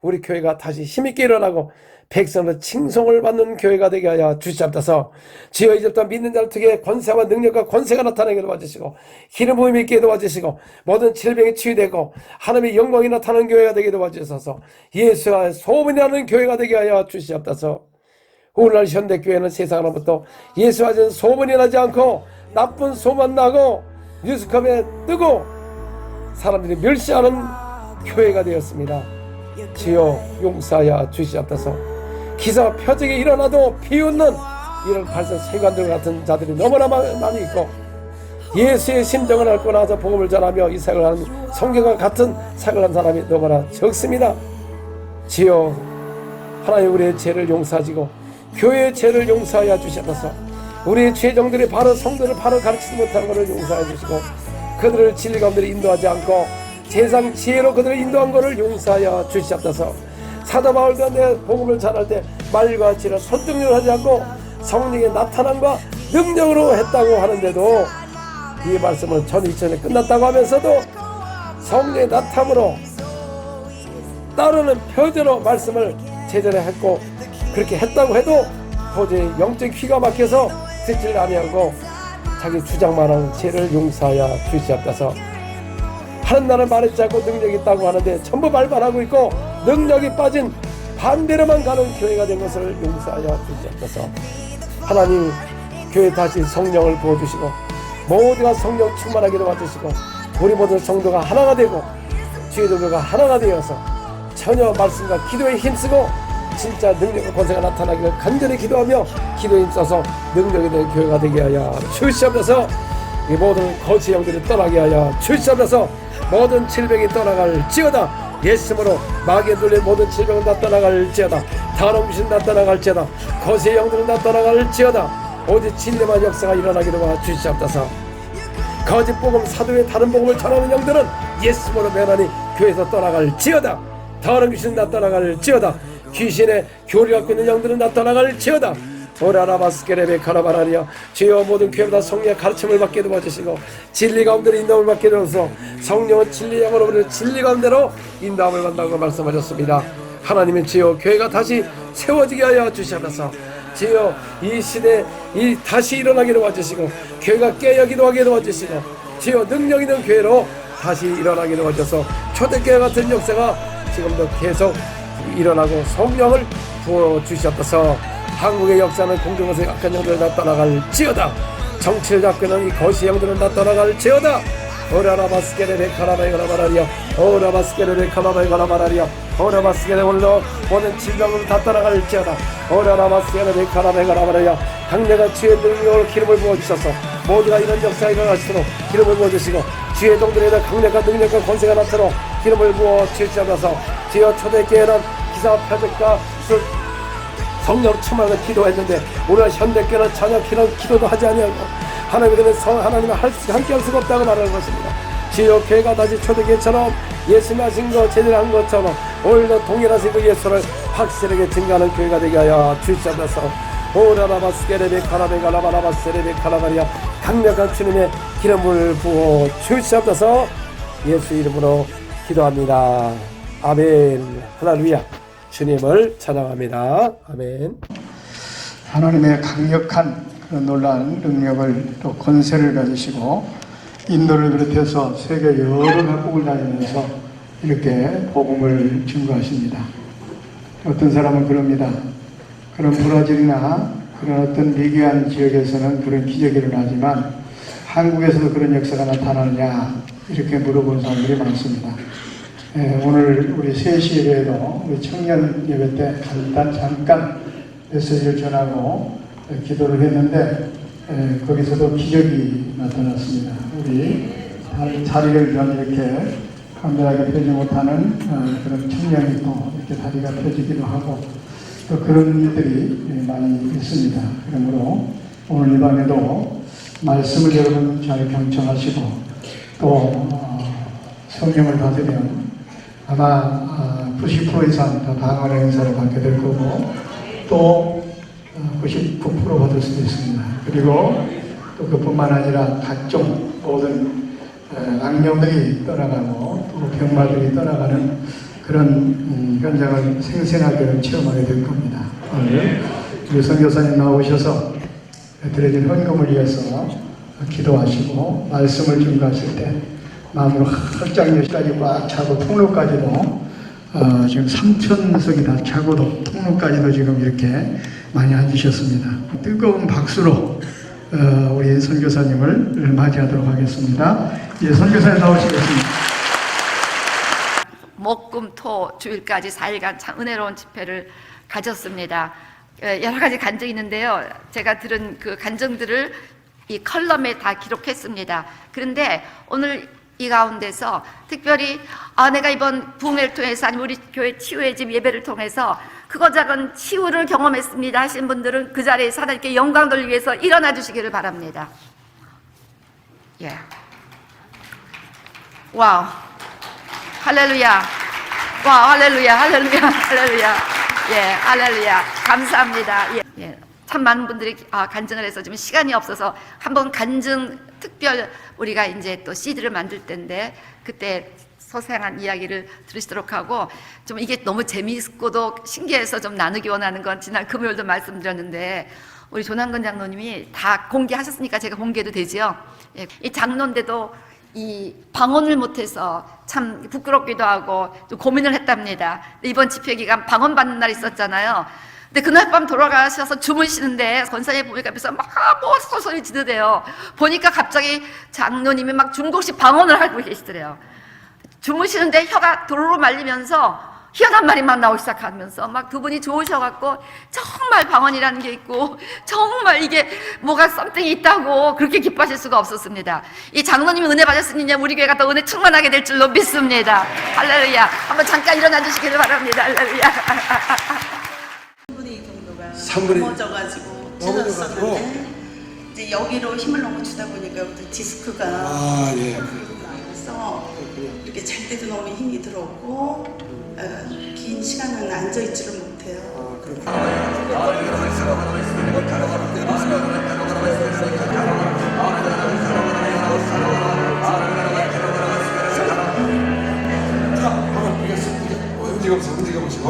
우리 교회가 다시 힘있게 일어나고 백성의 칭송을 받는 교회가 되게 하여 주시옵소서. 주여 이제부터 믿는 자를 통해 권세와 능력과 권세가 나타나게 도와주시고 기름 부음이 있게 도와주시고 모든 질병이 치유되고 하나님의 영광이 나타나는 교회가 되게 도와주셔서 예수와 소문이 나는 교회가 되게 하여 주시옵소서. 오늘날 현대교회는 세상으로부터 예수와 전 소문이 나지 않고 나쁜 소문 나고 뉴스컴에 뜨고 사람들이 멸시하는 교회가 되었습니다. 주여 용서하여 주시옵소서. 기사 표적이 일어나도 비웃는 이런 발생 세관들 같은 자들이 너무나 많이 있고 예수의 심정을 앓고 나서 복음을 전하며 이 사역을 하는 성경과 같은 사역을 하는 사람이 너무나 적습니다. 주여 하나님 우리의 죄를 용서하시고 교회의 죄를 용서하여 주시옵소서. 우리의 죄정들이 바로 성도를 바로 가르치지 못하는 것을 용서해 주시고 그들을 진리 가운데 인도하지 않고 세상 지혜로 그들을 인도한 것을 용서하여 주시옵소서. 사도 바울도 내 복음을 전할 때 말과 지혜로 선동력을 하지 않고 성령의 나타남과 능력으로 했다고 하는데도 이 말씀은 전 2000년에 끝났다고 하면서도 성령의 나타남으로 따르는 표대로 말씀을 제대로 했고 그렇게 했다고 해도 도저히 영적 귀가 막혀서 듣지를 아니하고 자기 주장만 하는 죄를 용서하여 주시옵소서. 하는 날은 말했지 않고 능력이 있다고 하는데 전부 발발하고 있고 능력이 빠진 반대로만 가는 교회가 된 것을 용서하여 주시옵소서. 하나님 교회 다시 성령을 부어주시고 모두가 성령 충만하게 도와주시고 우리 모든 성도가 하나가 되고 주의 종교가 하나가 되어서 전혀 말씀과 기도에 힘쓰고 진짜 능력과 권세가 나타나기를 간절히 기도하며 기도에 힘써서 능력이 된 교회가 되게 하여 주시옵소서. 이 모든 거짓 영들이 떠나게 하여 주시옵소서. 모든 질병이 떠나갈지어다. 예수님으로 마귀에 눌린 모든 질병은 다 떠나갈지어다. 다른 귀신 다 떠나갈지어다. 거짓 영들은 다 떠나갈지어다. 오직 진리만 역사가 일어나게 도와 주시옵소서. 거짓 복음 사도의 다른 복음을 전하는 영들은 예수님으로 멸하니 교회에서 떠나갈지어다. 다른 귀신 다 떠나갈지어다. 귀신의 교리를 갖고 있는 영들은 다 떠나갈지어다. 오라라바스케레베 카라바라리아 주여 모든 교회보다 성령의 가르침을 받게 도와주시고 진리 가운데로 인도함을 받게 되어서 성령은 진리 영으로 우리를 진리 가운데로 인도함을 받는다고 말씀하셨습니다. 하나님의 주여 교회가 다시 세워지게 하여 주시옵소서. 주여 이 시대 이 다시 일어나게 도와주시고 교회가 깨어 기도하게 도와주시고 주여 능력 있는 교회로 다시 일어나게 도와주셔서 초대교회 같은 역사가 지금도 계속 일어나고 성령을 부어주시옵소서. 한국의 역사는 공중에서 악한 영들은 다 떠나갈지어다. 정치를 잡고 있는 이 거시 영들은 다 떠나갈지어다. 오라바스케레베 카라바이가라바라리아 오라바스케레베 카라바이가라바라리아 오라바스케레 홀로 모든 질병은 다 떠나갈지어다. 오라바스케레베 카라바이가라바라리아 강력한 주의 능력으로 기름을 부어주셔서 모두가 이런 역사가 일어날수록 기름을 부어주시고 주의 종들에 대한 강력한 능력과 권세가 나타나도록 기름을 부어주시옵소서. 주여 초대교회는 기사와 표적과 성령 충만을 기도했는데 오늘 현대교회는 전혀 기도도 하지 아니하고 하나님이 되는 하나님은 함께 할 수가 없다고 말하는 것입니다. 주여 교회가 다시 초대교회처럼 예수님 하신 것 제대로 한 것처럼 오늘도 동일하신 그 예수를 확실하게 증거하는 교회가 되게 하여 주시옵소서. 오라라바스케레베 카라베가라바라바스레베 카라바리아 강력한 주님의 기름을 부어 주시옵소서. 예수 이름으로 기도합니다. 아멘. 할렐루야. 주님을 찬양합니다. 아멘. 하나님의 강력한 그런 놀라운 능력을 또 권세를 가지시고 인도를 비롯해서 세계 여러 각국을 다니면서 이렇게 복음을 증거하십니다. 어떤 사람은 그럽니다. 그런 브라질이나 그런 어떤 미개한 지역에서는 그런 기적이 일어나지만 한국에서도 그런 역사가 나타나느냐 이렇게 물어본 사람들이 많습니다. 오늘 우리 3시 예배에도 우리 청년 예배 때 잠깐 메시지를 전하고 기도를 했는데 거기서도 기적이 나타났습니다. 우리 다리를 이렇게 간단하게 펴지 못하는 그런 청년이 또 이렇게 다리가 펴지기도 하고 또 그런 일들이 많이 있습니다. 그러므로 오늘 이 밤에도 말씀을 여러분 잘 경청하시고 또 성령을 받으면 아마 90% 이상 다 방언의 은사를 받게 될 거고 또 99% 받을 수도 있습니다. 그리고 또 그뿐만 아니라 각종 모든 악령들이 떠나가고 또 병마들이 떠나가는 그런 현장을 생생하게 체험하게 될 겁니다. 오늘 우리 선교사님 나오셔서 드려진 헌금을 위해서 기도하시고 말씀을 증거하실 때 마음으로 활짝여기까지 꽉 차고 통로까지도 지금 3,000석이 다 차고도 통로까지도 지금 이렇게 많이 앉으셨습니다. 뜨거운 박수로 우리 선교사님을 맞이하도록 하겠습니다. 예, 선교사님 나오시겠습니다. 목금토 주일까지 4일간 참 은혜로운 집회를 가졌습니다. 여러 가지 간증이 있는데요. 제가 들은 그 간증들을 이 컬럼에 다 기록했습니다. 그런데 오늘 이 가운데서 특별히 내가 이번 부흥회를 통해서 아니면 우리 교회 치유의 집 예배를 통해서 크고 작은 치유를 경험했습니다 하신 분들은 그 자리에서 하나님께 영광 돌리기 위해서 일어나 주시기를 바랍니다. 예. 와우. 할렐루야. 와, 할렐루야. 할렐루야. 할렐루야. 예, 할렐루야. 감사합니다. 예. 예. 참 많은 분들이 간증을 해서 지금 시간이 없어서 한번 간증 특별 우리가 이제 또 CD를 만들 때인데 그때 소생한 이야기를 들으시도록 하고 좀 이게 너무 재미있고도 신기해서 좀 나누기 원하는 건 지난 금요일도 말씀드렸는데 우리 조남근 장로님이 다 공개하셨으니까 제가 공개도 되지요. 예. 이 장로인데도 이 방언을 못해서 참 부끄럽기도 하고 좀 고민을 했답니다. 이번 집회 기간 방언 받는 날 있었잖아요. 근데 그날 밤 돌아가셔서 주무시는데 권사님 보니까 옆에서 막 소리 지르대요. 보니까 갑자기 장로님이 막 중국식 방언을 하고 계시더래요. 주무시는데 혀가 도로로 말리면서 희한한 말이 막 나오기 시작하면서 막 두 분이 좋으셔갖고 정말 방언이라는 게 있고 정말 이게 뭐가 썸띵이 있다고 그렇게 기뻐하실 수가 없었습니다. 이 장로님이 은혜 받았으니 우리 교회가 더 은혜 충만하게 될 줄로 믿습니다. 할렐루야. 한번 잠깐 일어나 주시기를 바랍니다. 할렐루야. 3분이 넘어져가지고 찢었었는데 이제 여기로 힘을 너무 주다 보니까 디스크가 그래서 이렇게 잘 때도 너무 힘이 들어오고 긴 시간은 앉아 있지를 못해요. 자, 한번 보겠습니다. 움직여 보시고.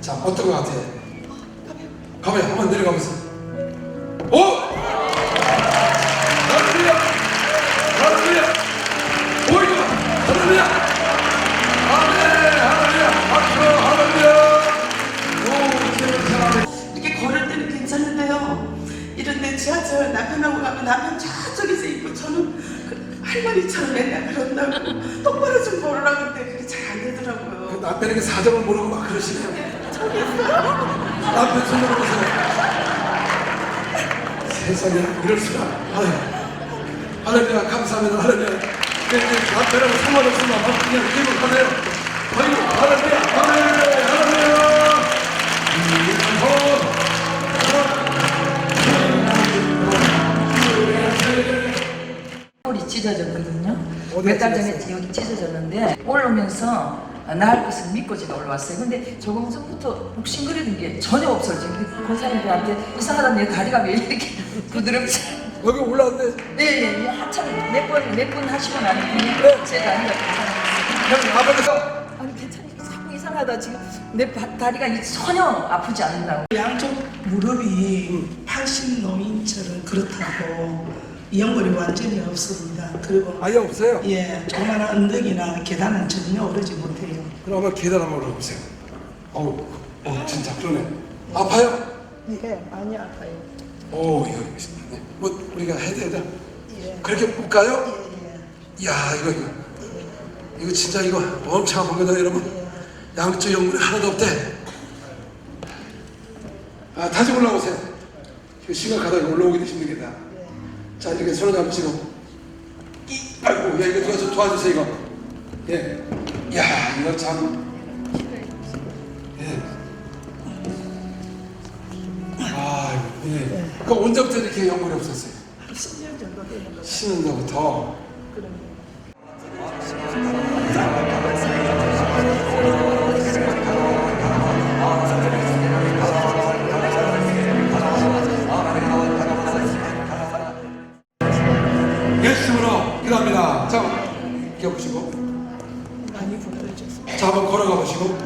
자, 어떤 것 같아요? 가만히 한번 내려가면서. 오! 할렐루야! 할렐루야! 오이도! 할렐루야! 아멘! 할렐루야! 박수! 할렐루야! 이렇게 걸을 때는 괜찮은데요. 이런데 지하철 남편하고 가면 남편 저쪽에서 있고 저는 할머니처럼 맨날 그런다고 똑바로 좀 걸으라고 하는데 그게 잘 안 되더라고요. 그 남편에게 사정을 모르고 막 그러시네요. 저기 있어요. 남편 손으로 보세요. 세상에 이럴 수가. 할렐루야. 감사합니다. 할렐루야. 남편하고 상관없으면 그냥 기록하네요. 할렐루야. 할렐루야. 할렐루야. 찢어졌거든요. 어디가 몇 달 전에 찢어졌어요? 여기 찢어졌는데 올라오면서 나을 것을 믿고 제가 올라왔어요. 근데 조금 전부터 욱신거리는 게 전혀 없어지고 권사님들한테 이상하다 내 다리가 왜 이렇게 부드럽지? 여기 올라왔는데 네, 한참 몇 번 하시고 나니 제 다리가 괜찮아요. 아니 괜찮아요. 자꾸 이상하다 지금 내 다리가 전혀 아프지 않는다고. 양쪽 무릎이 80 노인처럼 그렇다고 연골이 완전히 없습니다. 그리고 아예 없어요? 예, 조그마한 언덕이나 계단은 전혀 오르지 못해요. 그럼 한번 계단 한번 올라보세요. 진짜 그러네. 아파요? 예, 많이 아파요. 이거 네. 뭐 우리가 해야 되나? 그렇게 볼까요? 이야 이거 진짜 이거 엄청 아픈 거다 여러분. 양쪽 연골이 하나도 없대. 다시 올라오세요. 심각하다. 이거 올라오기도 힘들겠다. 자 이렇게 손을 잡으시고 아이고 야 이거 누가 좀 도와주세요 이거. 예. 야 이거 참. 예. 예. 그 언제부터 이렇게 연골이 없었어요? 10년 정도 되는 거. 10년 전부터. 예수님으로 기도합니다. 자, 기억하시고. 많이 부러졌어요. 자, 한번 걸어가 보시고.